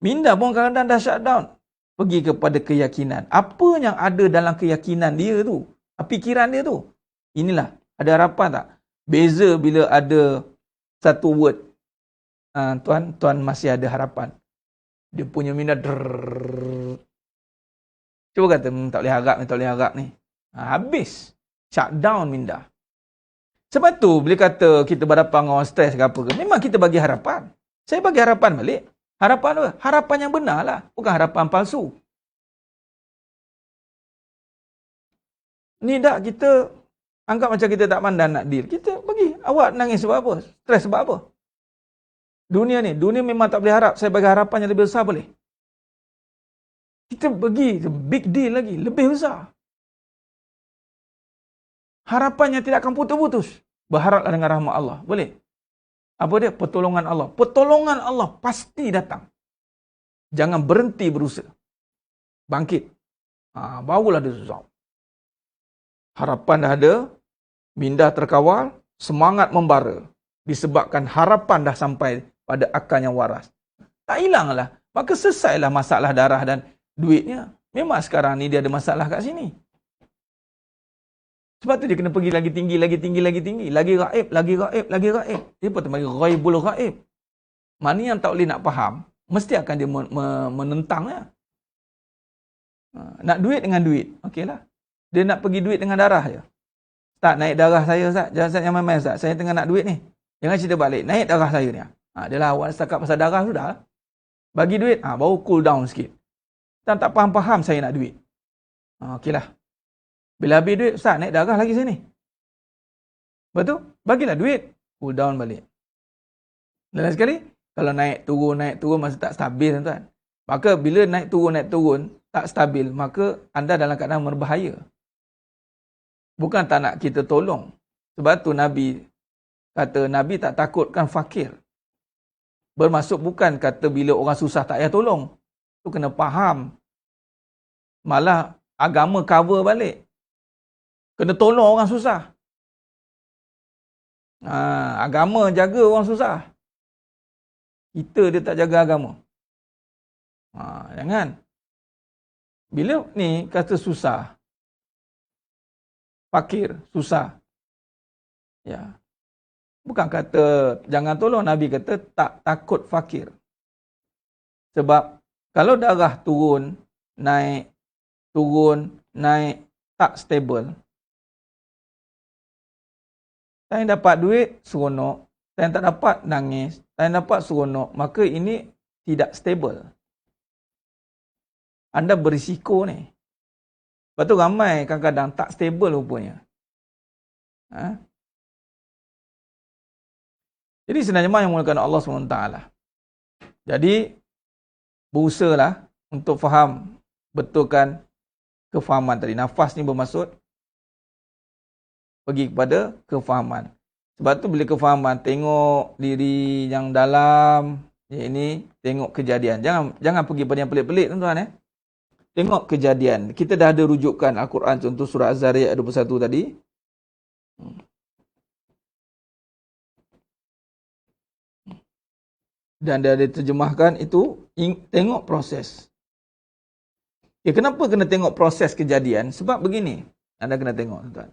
Minda pun kadang-kadang dah shutdown. Pergi kepada keyakinan. Apa yang ada dalam keyakinan dia tu? Fikiran dia tu? Inilah. Ada harapan tak? Beza bila ada satu word. Tuan masih ada harapan. Dia punya minda cuba kata, tak boleh harap ni. Habis. Shutdown minda. Sebab tu, bila kata kita berhadapan dengan orang stres ke apa ke, memang kita bagi harapan. Saya bagi harapan balik. Harapan apa? Harapan yang benar lah. Bukan harapan palsu. Ni dah kita anggap macam kita tak pandang nak deal. Kita bagi. Awak nangis sebab apa? Stres sebab apa? Dunia ni memang tak boleh harap. Saya bagi harapan yang lebih besar boleh. Kita pergi, big deal lagi, lebih besar. Harapannya tidak akan putus-putus. Berharaplah dengan rahmat Allah. Boleh? Apa dia? Pertolongan Allah. Pertolongan Allah pasti datang. Jangan berhenti berusaha. Bangkit. Barulah dia susah. Harapan dah ada, minda terkawal, semangat membara. Disebabkan harapan dah sampai pada akal yang waras. Tak hilanglah. Maka selesailah masalah darah dan duitnya. Memang sekarang ni dia ada masalah kat sini. Sebab tu dia kena pergi lagi tinggi, lagi tinggi, lagi tinggi. Lagi gaib, lagi gaib, lagi gaib. Dia pun terpanggil ghaibul gaib. Mana yang tak boleh nak faham, mesti akan dia menentangnya. Nak duit dengan duit. Okeylah. Dia nak pergi duit dengan darah je. Tak naik darah saya, Ustaz. Jangan yang main-main, Ustaz. Saya tengah nak duit ni. Jangan cerita balik. Naik darah saya ni. Dia lah awak setakat pasal darah sudah. Bagi duit, baru cool down sikit. Tak faham-faham saya nak duit. Okeylah. Bila habis duit, Ustaz, naik darah lagi saya ni. Betul? Bagilah duit. Cool down balik. Dan lain sekali, kalau naik turun, masa tak stabil, tuan. Maka bila naik turun, tak stabil, maka anda dalam keadaan berbahaya. Bukan tak nak kita tolong. Sebab tu Nabi kata, Nabi tak takutkan fakir. Bermaksud bukan kata bila orang susah tak payah tolong. Tu kena faham. Malah agama cover balik. Kena tolong orang susah. Agama jaga orang susah. Kita dia tak jaga agama. Jangan. Bila ni kata susah. Fakir, susah. Ya. Bukan kata jangan tolong. Nabi kata tak takut fakir. Sebab kalau darah turun, naik, tak stable. Saya dapat duit, seronok. Saya tak dapat, nangis. Saya dapat, seronok. Maka ini tidak stable. Anda berisiko ni. Lepas tu ramai kadang-kadang tak stable rupanya. Jadi sebenarnya yang mulakan Allah SWT. Jadi, berusahalah untuk faham, betulkan kefahaman tadi. Nafas ni bermaksud pergi kepada kefahaman. Sebab tu bila kefahaman, tengok diri yang dalam, ini tengok kejadian. Jangan pergi pada yang pelik-pelik, tuan-tuan. Tengok kejadian. Kita dah ada rujukan Al-Quran, contoh surah Az-Zariyat 21 tadi. Dan dia ada terjemahkan itu, tengok proses. Kenapa kena tengok proses kejadian? Sebab begini, anda kena tengok, tuan-tuan.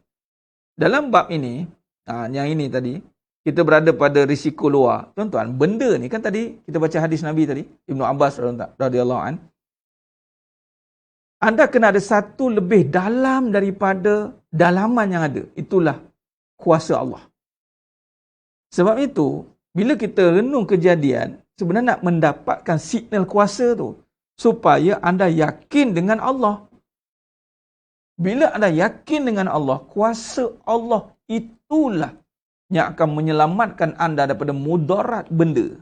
Dalam bab ini, yang ini tadi, kita berada pada risiko luar. Tuan-tuan, benda ni kan tadi, kita baca hadis Nabi tadi, Ibnu Abbas radhiyallahu an. Anda kena ada satu lebih dalam daripada dalaman yang ada. Itulah kuasa Allah. Sebab itu, bila kita renung kejadian, sebenarnya nak mendapatkan signal kuasa tu, supaya anda yakin dengan Allah. Bila anda yakin dengan Allah, kuasa Allah itulah yang akan menyelamatkan anda daripada mudarat benda.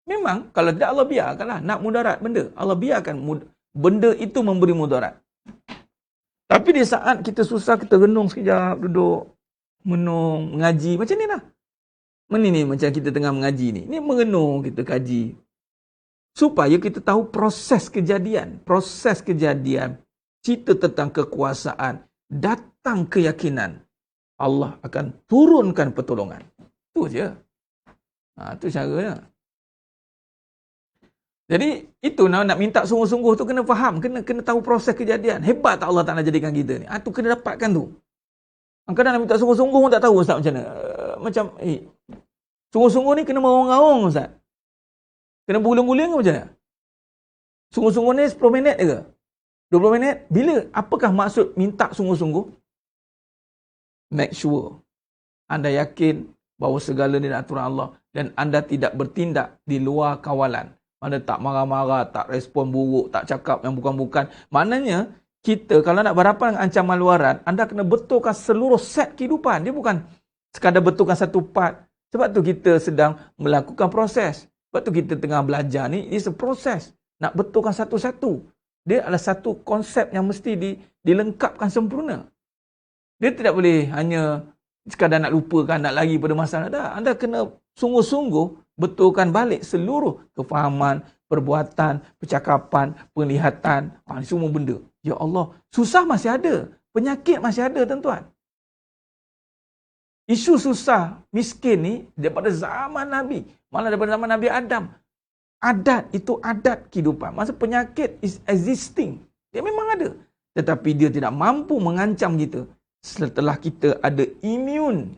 Memang, kalau tidak Allah biarkanlah nak mudarat benda. Allah biarkan benda itu memberi mudarat. Tapi di saat kita susah, kita renung sekejap, duduk, menung, mengaji. Macam ni lah. Ni macam kita tengah mengaji ni. Ni merenung, kita kaji. Supaya kita tahu proses kejadian. Proses kejadian. Cerita tentang kekuasaan. Datang keyakinan. Allah akan turunkan pertolongan. Itu je. Itu caranya. Jadi, itu nak minta sungguh-sungguh tu kena faham. Kena tahu proses kejadian. Hebat tak Allah tak nak jadikan kita ni. Tu kena dapatkan tu. Kadang-kadang nak minta sungguh-sungguh pun tak tahu Ustaz macam mana. Sungguh-sungguh ni kena merong-rong Ustaz. Kena berguling-guling ke macam mana? Sungguh-sungguh ni 10 minit ke? 20 minit? Bila? Apakah maksud minta sungguh-sungguh? Make sure anda yakin bahawa segala ni adalah aturan Allah dan anda tidak bertindak di luar kawalan. Anda tak marah-marah, tak respon buruk, tak cakap yang bukan-bukan. Maknanya, kita kalau nak berhadapan dengan ancaman luaran, anda kena betulkan seluruh set kehidupan. Dia bukan sekadar betulkan satu part. Sebab tu kita sedang melakukan proses. Sebab tu kita tengah belajar ni, it's a proses. Nak betulkan satu-satu. Dia adalah satu konsep yang mesti dilengkapkan sempurna. Dia tidak boleh hanya sekadar nak lupakan, nak lari pada masalah. Dah, anda kena sungguh-sungguh betulkan balik seluruh kefahaman, perbuatan, percakapan, penglihatan, semua benda. Ya Allah, susah masih ada. Penyakit masih ada, tuan-tuan. Isu susah, miskin ni daripada zaman Nabi. Malah daripada zaman Nabi Adam. Adat, itu adat kehidupan. Masa penyakit is existing. Dia memang ada. Tetapi dia tidak mampu mengancam kita setelah kita ada imun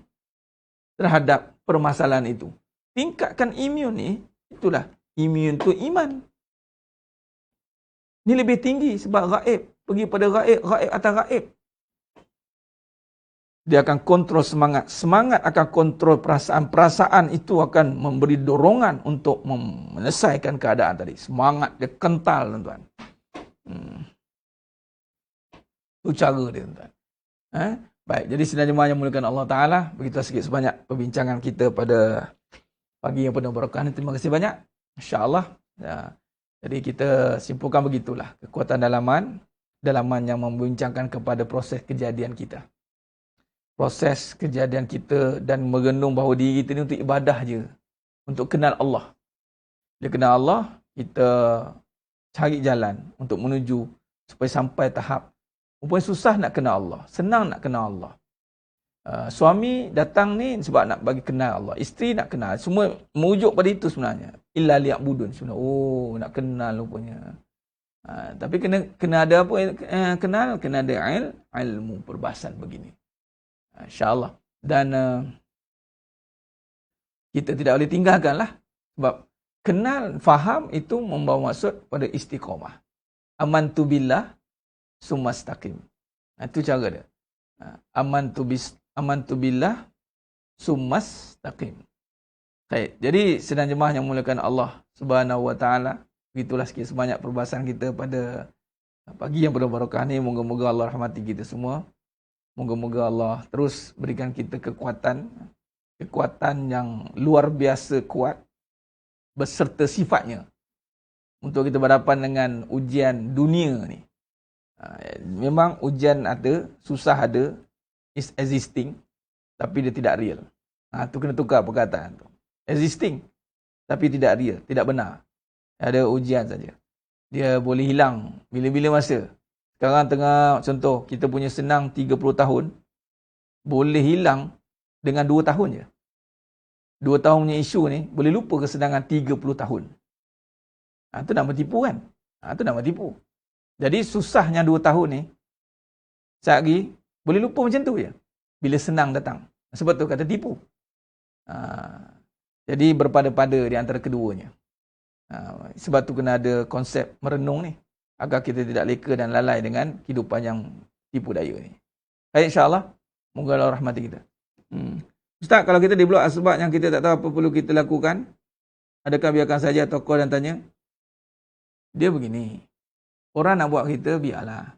terhadap permasalahan itu. Tingkatkan imun ni, itulah imun tu iman. Ni lebih tinggi sebab gaib. Pergi pada gaib, gaib atas gaib. Dia akan kontrol semangat. Semangat akan kontrol perasaan. Perasaan itu akan memberi dorongan untuk menyelesaikan keadaan tadi. Semangat dia kental, tuan-tuan. Itu cara dia, tuan-tuan. Baik, jadi sidang jemaah yang muliakan Allah Ta'ala, begitu sikit sebanyak perbincangan kita pada pagi yang penuh barakah ini. Terima kasih banyak. InsyaAllah. Ya. Jadi kita simpulkan begitulah. Kekuatan dalaman yang membincangkan kepada proses kejadian kita. Proses kejadian kita dan merenung bahawa diri kita ni untuk ibadah je. Untuk kenal Allah. Dia kenal Allah, kita cari jalan untuk menuju supaya sampai tahap. Rupanya susah nak kenal Allah. Senang nak kenal Allah. Suami datang ni sebab nak bagi kenal Allah. Isteri nak kenal. Semua merujuk pada itu sebenarnya. Illa liya'budun. Sebenarnya, nak kenal rupanya. Tapi kena ada apa? Kenal, kena ada ilmu perbahasan begini. InsyaAllah. Dan kita tidak boleh tinggalkan lah. Sebab kenal, faham itu membawa maksud pada istiqamah. Amantu billah sumastaqim. Itu cara dia. Amantu billah sumastaqim. Baik. Jadi sedang jemaah yang muliakan Allah Subhanahu wa taala, begitulah sikit sebanyak perbahasan kita pada pagi yang penuh barakah ni. Moga-moga Allah rahmati kita semua. Moga-moga Allah terus berikan kita kekuatan yang luar biasa kuat beserta sifatnya untuk kita berhadapan dengan ujian dunia ni. Memang ujian ada, susah ada, is existing, tapi dia tidak real. Tu kena tukar perkataan tu. Existing, tapi tidak real, tidak benar. Ada ujian saja. Dia boleh hilang bila-bila masa. Sekarang tengah, contoh, kita punya senang 30 tahun, boleh hilang dengan 2 tahun je. 2 tahun punya isu ni, boleh lupa kesenangan 30 tahun. Itu nama tipu kan? Itu nama tipu. Jadi susahnya 2 tahun ni, sekejap lagi, boleh lupa macam tu je. Bila senang datang. Sebab tu kata tipu. Jadi berpada-pada di antara keduanya. Sebab tu kena ada konsep merenung ni. Agar kita tidak leka dan lalai dengan kehidupan yang tipu daya ni. Baik, insyaAllah. Moga Allah rahmati kita. Ustaz, kalau kita di blok asbab yang kita tak tahu apa perlu kita lakukan, adakah biarkan saja atau call dan tanya? Dia begini. Orang nak buat kita, biarlah.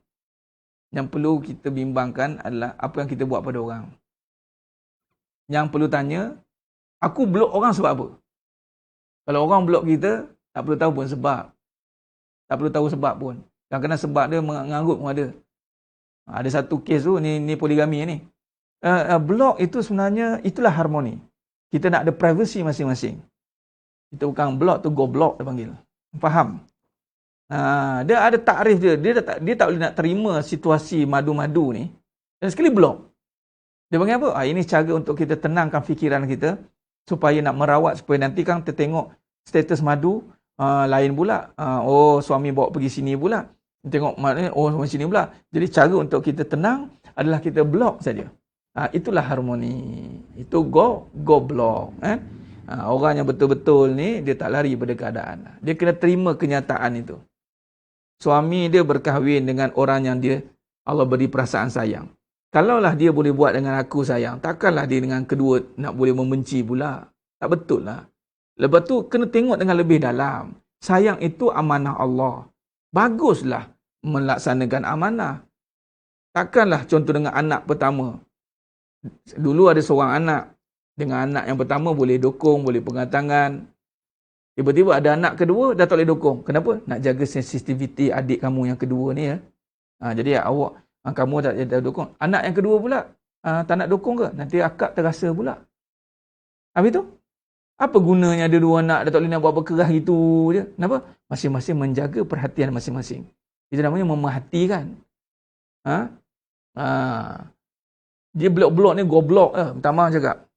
Yang perlu kita bimbangkan adalah apa yang kita buat pada orang. Yang perlu tanya, aku blok orang sebab apa? Kalau orang blok kita, tak perlu tahu pun sebab. Tak perlu tahu sebab pun. Kadang-kadang sebab dia mengangguk pun ada. Ada satu kes tu, ni poligami ni. Blok itu sebenarnya, itulah harmoni. Kita nak ada privacy masing-masing. Kita bukan blok tu, go block dia panggil. Faham? Dia ada takrif dia. Dia tak boleh nak terima situasi madu-madu ni. Dan sekali blok. Dia panggil apa? Ini cara untuk kita tenangkan fikiran kita. Supaya nak merawat, supaya nanti kan kita tengok status madu, lain pula. Suami bawa pergi sini pula. Tengok maknanya, suami sini pula. Jadi cara untuk kita tenang adalah kita blok saja. Itulah harmoni. Itu go block. Orang yang betul-betul ni, dia tak lari pada keadaan. Dia kena terima kenyataan itu. Suami dia berkahwin dengan orang yang dia Allah beri perasaan sayang. Kalaulah dia boleh buat dengan aku sayang, takkanlah dia dengan kedua nak boleh membenci pula. Tak betul lah. Lepas tu kena tengok dengan lebih dalam. Sayang itu amanah Allah. Baguslah melaksanakan amanah. Takkanlah contoh dengan anak pertama. Dulu ada seorang anak. Dengan anak yang pertama boleh dokong, boleh pegang tangan. Tiba-tiba ada anak kedua, dah tak boleh dukung. Kenapa? Nak jaga sensitiviti adik kamu yang kedua ni ya. Jadi kamu tak dukung. Anak yang kedua pula, tak nak dukung ke? Nanti akak terasa pula. Habis tu, apa gunanya ada dua anak, dah tak boleh nak buat berkerah gitu je. Kenapa? Masing-masing menjaga perhatian masing-masing. Itu namanya memerhatikan. Dia blok-blok ni goblok lah. Minta maaf cakap.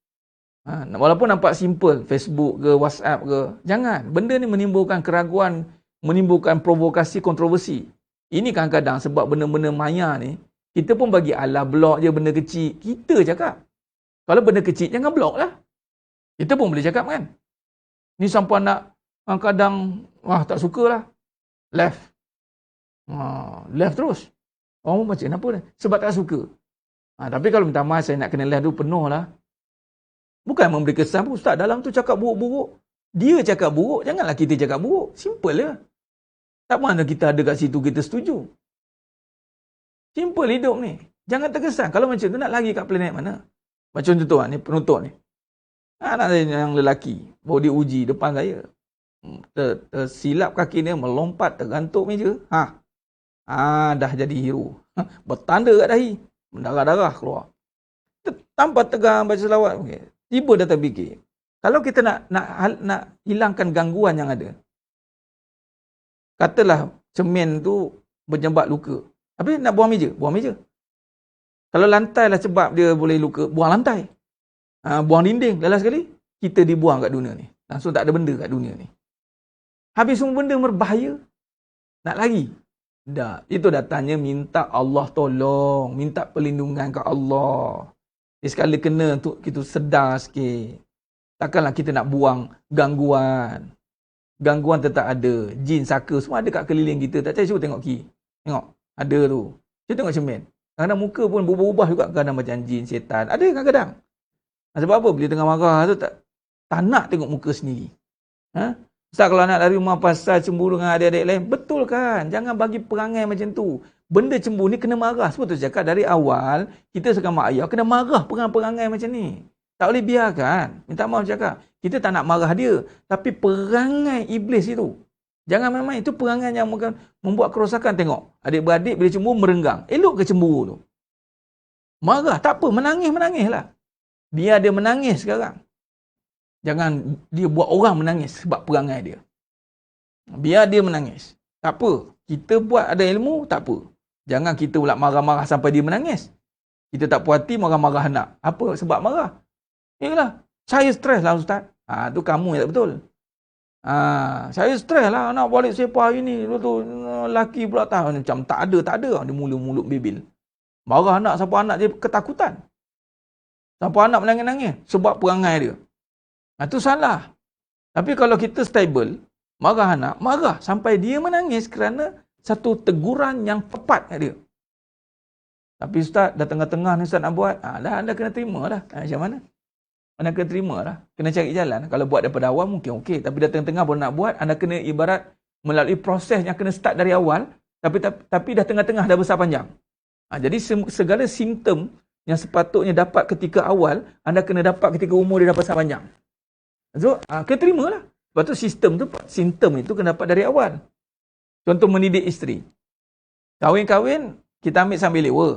Walaupun nampak simple, Facebook ke, WhatsApp ke. Jangan. Benda ni menimbulkan keraguan, menimbulkan provokasi, kontroversi. Ini kadang-kadang sebab benda-benda maya ni, kita pun bagi alah blok je benda kecil. Kita cakap. Kalau benda kecil, jangan blok lah. Kita pun boleh cakap kan. Ni sampai nak kadang, tak suka lah. Left. Left terus. Orang macam kenapa ni? Sebab tak suka. Tapi kalau minta maaf, saya nak kena left tu penuh lah. Bukan memberi kesan pun. Ustaz dalam tu cakap buruk-buruk. Dia cakap buruk, janganlah kita cakap buruk. Simple je. Tak mana kita ada kat situ, kita setuju. Simple hidup ni. Jangan terkesan. Kalau macam tu nak lari kat planet mana? Macam contoh ni, penuntut ni. Anak saya yang lelaki, baru dia uji depan saya. Tersilap kaki dia, melompat, tergantuk meja. Dah jadi hero. Bertanda kat dahi. Mendarah-darah keluar. Tanpa tegang baca selawat. Okay. Tiba dah terfikir. Kalau kita nak hilangkan gangguan yang ada. Katalah cermin tu berjebak luka. Habis nak buang meja? Buang meja. Kalau lantai lah sebab dia boleh luka, buang lantai. Buang dinding. Lala sekali, kita dibuang kat dunia ni. Langsung tak ada benda kat dunia ni. Habis semua benda berbahaya. Nak lagi? Dah. Itu datanya minta Allah tolong. Minta perlindungan kat Allah. Sekali kena untuk kita sedar sikit. Takkanlah kita nak buang gangguan. Gangguan tetap ada. Jin, saka, semua ada kat keliling kita. Tak percaya, cuba tengok kiri. Tengok. Ada tu. Cuba tengok cermin. Kadang-kadang muka pun berubah-ubah juga. Kadang macam jin, setan. Ada kadang-kadang. Sebab apa? Bila tengah marah tu tak nak tengok muka sendiri. Ustaz kalau nak lari rumah pasal cemburu dengan adik-adik lain. Betul kan? Jangan bagi perangai macam tu. Benda cemburu ni kena marah. Sebab tu cakap dari awal. Kita sekarang mak ayah kena marah perangai macam ni. Tak boleh biarkan. Minta maaf cakap. Kita tak nak marah dia. Tapi perangai iblis itu. Jangan memang itu perangai yang membuat kerosakan. Tengok. Adik-beradik bila cemburu merenggang. Elok ke cemburu tu? Marah. Tak apa. Menangis lah. Biar dia menangis sekarang. Jangan dia buat orang menangis sebab perangai dia. Biar dia menangis. Tak apa. Kita buat ada ilmu. Tak apa. Jangan kita pula marah-marah sampai dia menangis. Kita tak puas hati marah-marah anak. Apa sebab marah? Yalah, saya stres lah Ustaz. Tu kamu yang tak betul. Saya stres lah nak balik sepah hari ni. Lepas tu lelaki pula tahu macam tak ada. Dia mulut bebil. Marah anak sampai anak dia ketakutan. Sampai anak menangis-nangis sebab perangai dia. Itu salah. Tapi kalau kita stable, marah anak, marah sampai dia menangis kerana satu teguran yang tepat kat dia. Tapi Ustaz, dah tengah-tengah ni Ustaz nak buat, anda kena terima lah. Macam mana? Anda kena terima lah. Kena cari jalan. Kalau buat daripada awal mungkin okey. Tapi dah tengah-tengah baru nak buat, anda kena ibarat melalui proses yang kena start dari awal, tapi dah tengah-tengah dah besar panjang. Jadi segala simptom yang sepatutnya dapat ketika awal, anda kena dapat ketika umur dia dah besar panjang. So, kena terima lah. Lepas tu simptom itu kena dapat dari awal. Contoh mendidik isteri. Kahwin-kahwin, kita ambil sambil lewa.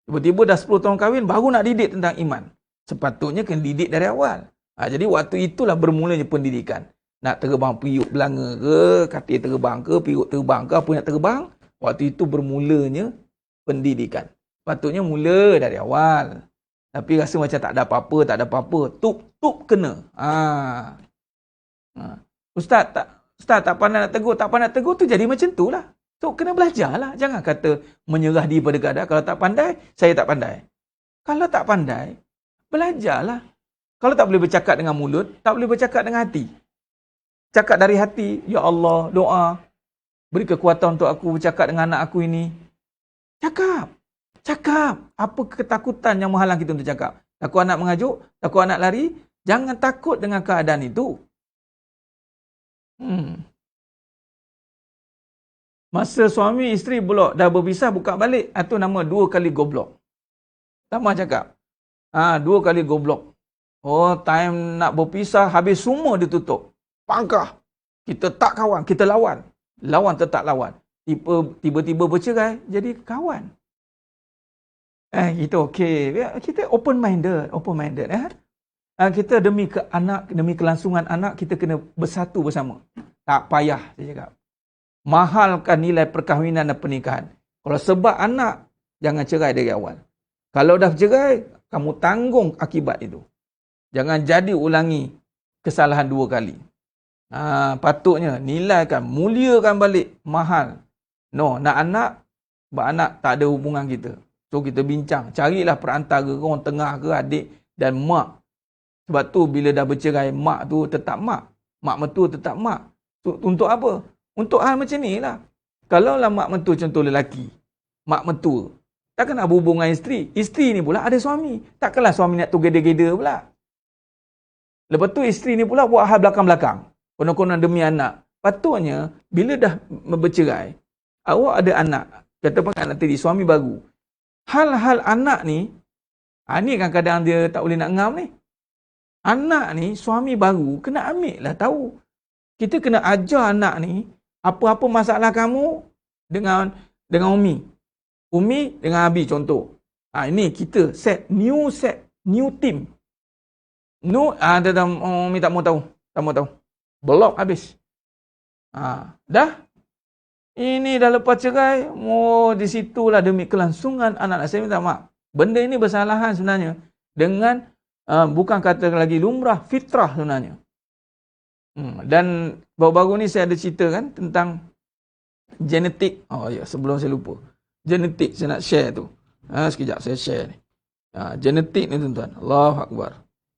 Tiba-tiba dah 10 tahun kahwin, baru nak didik tentang iman. Sepatutnya kena didik dari awal. Jadi waktu itulah bermulanya pendidikan. Nak terbang periuk belanga ke, katil terbang ke, periuk terbang ke, apa nak terbang. Waktu itu bermulanya pendidikan. Patutnya mula dari awal. Tapi rasa macam tak ada apa-apa. Tup kena. Ustaz tak pandai nak tegur tu jadi macam tu lah. So kena belajar lah. Jangan kata menyerah diri pada keadaan. Kalau tak pandai, saya tak pandai. Kalau tak pandai, belajarlah. Kalau tak boleh bercakap dengan mulut, tak boleh bercakap dengan hati. Cakap dari hati, ya Allah, doa. Beri kekuatan untuk aku bercakap dengan anak aku ini. Cakap. Apa ketakutan yang menghalang kita untuk cakap? Takut anak mengajuk? Takut anak lari? Jangan takut dengan keadaan itu. Masa suami isteri pula dah berpisah buka balik, itu nama 2 kali goblok. Sama cakap. 2 kali goblok. Oh, time nak berpisah habis semua ditutup. pangkah. Kita tak kawan, kita lawan. Lawan tetap lawan. Tiba-tiba bercerai, jadi kawan. Kita okey. Kita open-minded. Kita demi anak, demi kelangsungan anak, kita kena bersatu bersama. Tak payah, saya cakap. Mahalkan nilai perkahwinan dan pernikahan. Kalau sebab anak, jangan cerai dari awal. Kalau dah cerai, kamu tanggung akibat itu. Jangan jadi ulangi kesalahan 2 kali. Patutnya nilaikan, muliakan balik, mahal. No, nak anak, anak tak ada hubungan kita. So kita bincang, carilah perantara orang tengah ke adik dan mak. Sebab tu bila dah bercerai, mak tu tetap mak. Mak mentua tetap mak. So, untuk apa? Untuk hal macam ni lah. Kalaulah mak mentua contoh lelaki, mak mentua, takkan nak berhubung dengan isteri. Isteri ni pula ada suami. Takkanlah suami nak together-together pula. Lepas tu isteri ni pula buat hal belakang-belakang. Konon-konon demi anak. Patutnya, bila dah bercerai, awak ada anak. Kata anak tadi, suami baru. Hal-hal anak ni, ni kadang-kadang dia tak boleh nak ngam ni. Anak ni, suami baru, kena ambil lah tahu. Kita kena ajar anak ni, apa-apa masalah kamu dengan Umi. Umi dengan Abi contoh. Ini kita new team. No, Umi tak mau tahu. Blok habis. Dah. Ini dah lepas cerai, di situlah demi kelangsungan anak-anak. Saya minta maaf. Benda ini bersalahan sebenarnya dengan bukan kata lagi lumrah, fitrah sebenarnya. Dan baru-baru ni saya ada cerita kan tentang genetik. Sebelum saya lupa. Genetik saya nak share tu. Sekejap saya share ni. Genetik ni tuan-tuan. Allahu Akbar.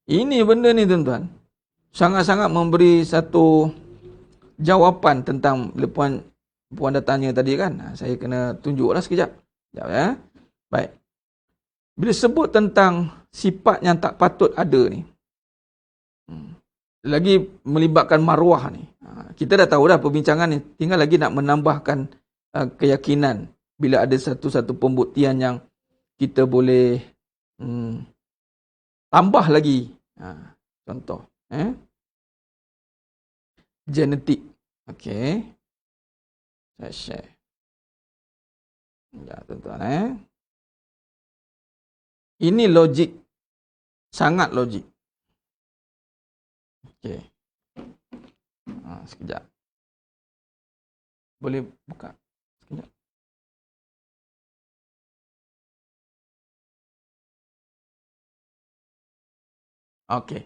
Ini benda ni tuan-tuan sangat-sangat memberi satu jawapan tentang puan dah tanya tadi kan. Saya kena tunjuklah sekejap. Sekejap ya. Baik. Bila sebut tentang sifat yang tak patut ada ni. Lagi melibatkan maruah ni. Kita dah tahu dah perbincangan ni. Tinggal lagi nak menambahkan keyakinan. Bila ada satu-satu pembuktian yang kita boleh tambah lagi. Contoh. Genetik. Okey. Saya share. Ya, tuan-tuan. Ini logik. Sangat logik. Okey. Sekejap. Boleh buka? Sekejap. Okey.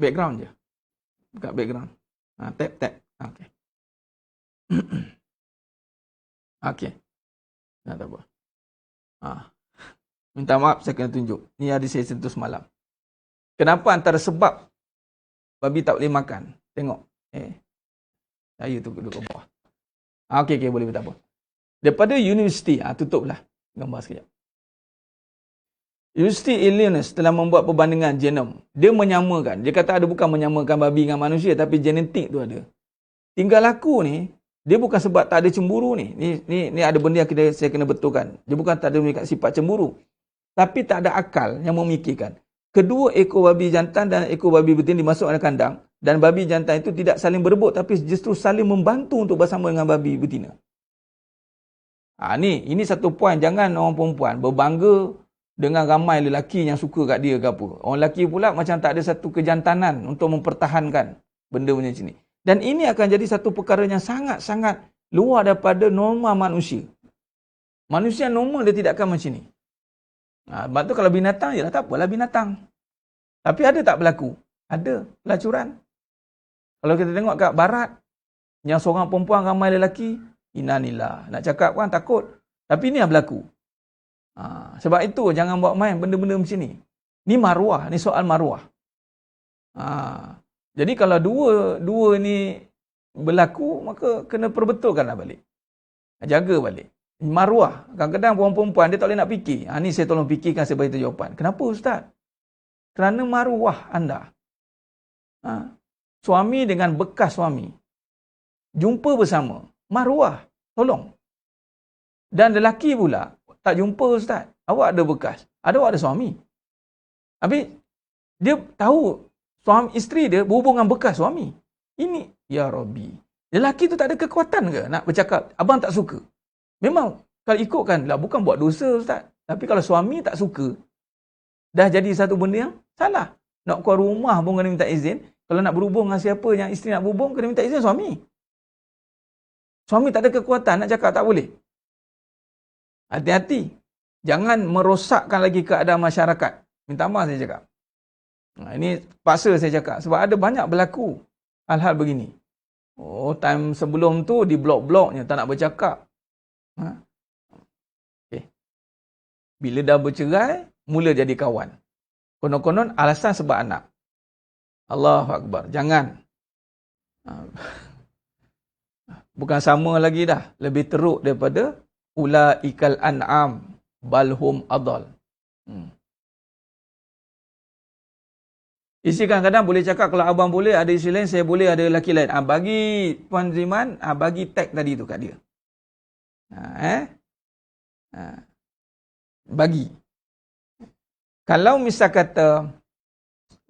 Background je. Buka background. Tap. Okey. Okey. Tak apa. Minta maaf saya kena tunjuk. Ni ada saya sentuh semalam. Kenapa antara sebab babi tak boleh makan? Tengok. Saya tu duduk ke bawah. Okey, boleh tak apa. Daripada universiti, tutuplah gambar sekejap. University Illinois telah membuat perbandingan genom. Dia menyamakan. Dia kata ada bukan menyamakan babi dengan manusia, tapi genetik tu ada. Tinggal aku ni, dia bukan sebab tak ada cemburu ni. Ni ada benda yang saya kena betulkan. Dia bukan tak ada sifat cemburu. Tapi tak ada akal yang memikirkan. Kedua ekor babi jantan dan ekor babi betina dimasukkan dalam kandang. Dan babi jantan itu tidak saling berebut, tapi justru saling membantu untuk bersama dengan babi betina. Ini satu poin. Jangan orang perempuan berbangga dengan ramai lelaki yang suka kat dia ke apa. Orang lelaki pula macam tak ada satu kejantanan untuk mempertahankan benda macam ni. Dan ini akan jadi satu perkara yang sangat-sangat luar daripada norma manusia. Manusia normal dia tidak akan macam ni. Sebab tu kalau binatang je lah, tak apalah binatang. Tapi ada tak berlaku? Ada pelacuran. Kalau kita tengok kat barat, yang seorang perempuan ramai lelaki, inanillah. Nak cakap kan takut. Tapi ini yang berlaku. Sebab itu jangan buat main benda-benda macam ni. Ni maruah, ni soal maruah. Jadi kalau dua ni berlaku, maka kena perbetulkanlah balik. Jaga balik. Maruah. Kadang-kadang perempuan dia tak boleh nak fikir. Ni saya tolong fikirkan, saya bagi jawapan. Kenapa Ustaz? Kerana maruah anda. Suami dengan bekas suami. Jumpa bersama. Maruah. Tolong. Dan lelaki pula. Tak jumpa Ustaz. Awak ada bekas. Awak ada suami. Habis dia tahu Suami isteri dia berhubungan bekas suami. Ini, ya Rabbi. Lelaki tu tak ada kekuatan ke nak bercakap, abang tak suka? Memang, kalau ikutkan, lah bukan buat dosa Ustaz. Tapi kalau suami tak suka, dah jadi satu benda yang salah. Nak keluar rumah pun kena minta izin. Kalau nak berhubung dengan siapa yang isteri nak berhubung, kena minta izin suami. Suami tak ada kekuatan nak cakap tak boleh. Hati-hati. Jangan merosakkan lagi keadaan masyarakat. Minta maaf saya cakap. Ini paksa saya cakap. Sebab ada banyak berlaku hal-hal begini. Oh, time sebelum tu di blok-bloknya tak nak bercakap. Okay. Bila dah bercerai, mula jadi kawan. Konon-konon alasan sebab anak. Allahu Akbar. Jangan. Bukan sama lagi dah. Lebih teruk daripada ulaikal an'am balhum adal. Isteri kadang-kadang boleh cakap, kalau abang boleh, ada isteri lain, saya boleh ada lelaki lain. Bagi Puan Ziman, bagi tag tadi tu kat dia. Bagi. Kalau misal kata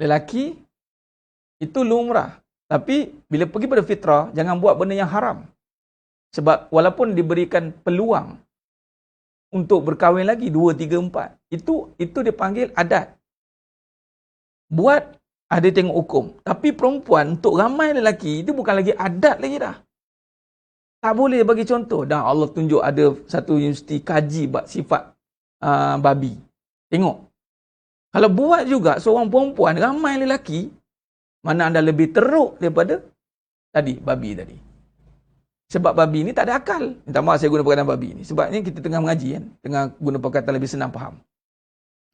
lelaki, itu lumrah. Tapi bila pergi pada fitrah, jangan buat benda yang haram. Sebab walaupun diberikan peluang untuk berkahwin lagi 2, 3, 4, itu dipanggil adat. Buat ada tengok hukum. Tapi perempuan untuk ramai lelaki itu bukan lagi adat lagi dah. Tak boleh bagi contoh. Dan Allah tunjuk ada satu universiti kaji sifat babi. Tengok. Kalau buat juga seorang perempuan ramai lelaki, mana anda lebih teruk daripada tadi, babi tadi. Sebab babi ni tak ada akal. Minta maaf saya guna perkataan babi ni. Sebab ni kita tengah mengaji kan. Tengah guna perkataan lebih senang faham.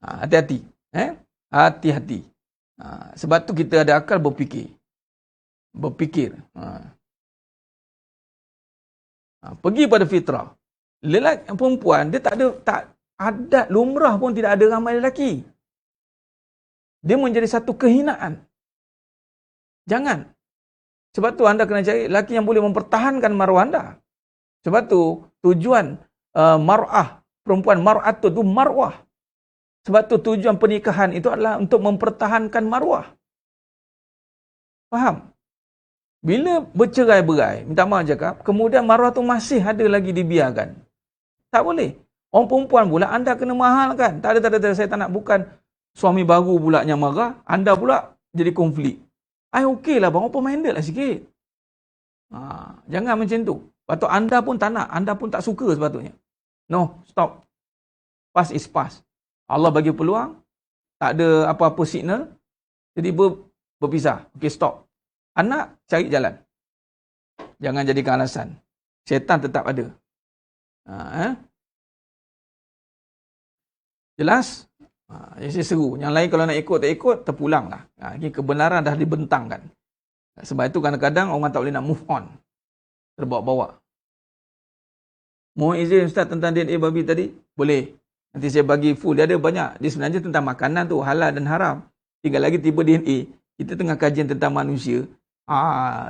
Hati-hati. Hati-hati. Sebab tu kita ada akal berfikir. Pergi pada fitrah. Lelaki, perempuan, dia tak ada adat lumrah pun tidak ada ramai lelaki. Dia menjadi satu kehinaan. Jangan. Sebab tu anda kena cari lelaki yang boleh mempertahankan maruah anda. Sebab tu tujuan mar'ah, perempuan mar'atu tu marwah. Sebab tu tujuan pernikahan itu adalah untuk mempertahankan maruah. Faham? Bila bercerai-berai, minta maaf cakap, kemudian maruah tu masih ada lagi dibiarkan. Tak boleh. Orang perempuan pula anda kena mahalkan. Tak ada, saya tak nak, bukan suami baru pula yang marah, anda pula jadi konflik. Okey lah bang, apa minded lah sikit. Jangan macam tu. Patut anda pun tak nak, anda pun tak suka sepatutnya. No, stop. Past is past. Allah bagi peluang, tak ada apa-apa signal, jadi berpisah. Okey, stop. Anak, cari jalan. Jangan jadikan alasan. Syaitan tetap ada. Jelas? Saya seru. Yang lain kalau nak ikut, tak ikut, terpulanglah. Ini kebenaran dah dibentangkan. Sebab itu kadang-kadang orang tak boleh nak move on. Terbawa-bawa. Mohon izin Ustaz tentang DNA babi tadi? Boleh. Nanti saya bagi full. Dia ada banyak. Dia sebenarnya tentang makanan tu, halal dan haram. Tinggal lagi tiba DNA. Kita tengah kajian tentang manusia.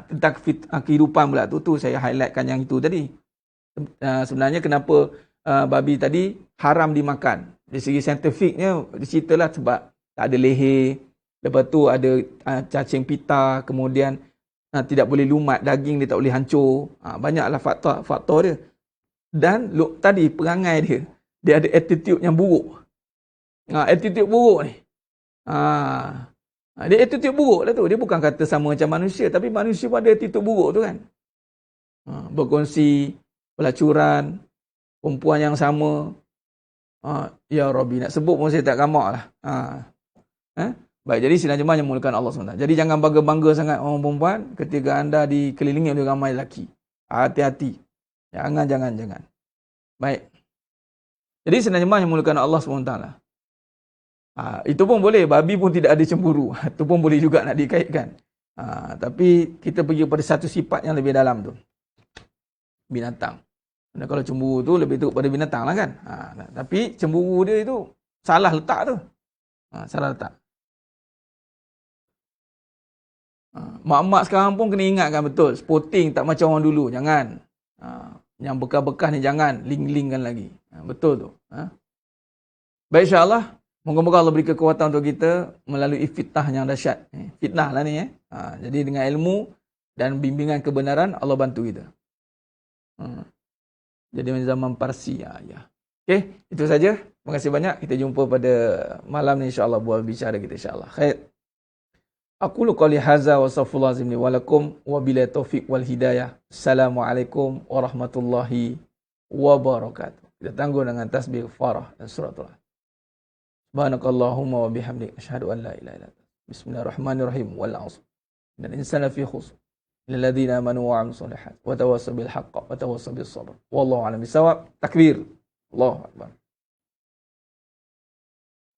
Tentang kehidupan pula tu. Tu saya highlightkan yang itu tadi. Sebenarnya kenapa babi tadi haram dimakan. Dari segi saintifiknya, diceritalah sebab tak ada leher. Lepas tu ada cacing pita. Kemudian tidak boleh lumat. Daging dia tak boleh hancur. Banyaklah faktor dia. Dan tadi perangai dia. Dia ada attitude yang buruk. Attitude buruk ni. Dia attitude buruk lah tu. Dia bukan kata sama macam manusia. Tapi manusia pun ada attitude buruk tu kan. Berkongsi, pelacuran, perempuan yang sama. Ya Rabbi, nak sebut pun saya tak gamak lah. Baik, jadi sidang jemaah yang memulakan Allah SWT. Jadi jangan bangga-bangga sangat orang perempuan ketika anda dikelilingi oleh ramai lelaki. Hati-hati. Jangan. Baik. Jadi sidang jemaah yang memulakan Allah SWT. Itu pun boleh. Babi pun tidak ada cemburu. Itu pun boleh juga nak dikaitkan. Tapi kita pergi pada satu sifat yang lebih dalam tu. Binatang. Dan kalau cemburu tu lebih teruk pada binatang lah kan. Tapi cemburu dia itu salah letak tu. Salah letak. Mak-mak sekarang pun kena ingatkan betul. Sporting tak macam orang dulu. Jangan. Yang bekas-bekas ni jangan link-linkkan lagi. Betul tu. Baik, insyaAllah. Moga-moga Allah beri kekuatan untuk kita melalui fitnah yang dahsyat. Fitnah lah ni. Jadi dengan ilmu dan bimbingan kebenaran, Allah bantu kita. Jadi zaman Parsi. Okey, itu saja. Terima kasih banyak. Kita jumpa pada malam ni insya-Allah buat bicara kita insya-Allah. Khair. Aqulu qali hadza wa astaghfirullah azim li wa lakum wa billahi taufiq wal hidayah. Assalamualaikum warahmatullahi wabarakatuh. Kita tangguh dengan tasbih farah dan suratul. Subhanakallahumma wa bihamdik asyhadu an la ilaha illa anta. Bismillahirrahmanirrahim. Wal 'asr. Innal insana fi khusr. Illal ladzina amanu wa 'amilus solihat wa tawassaw bil haqqi wa tawassaw bis sabr. Wallahu a'lam bissawab. Takbir. Allahu akbar.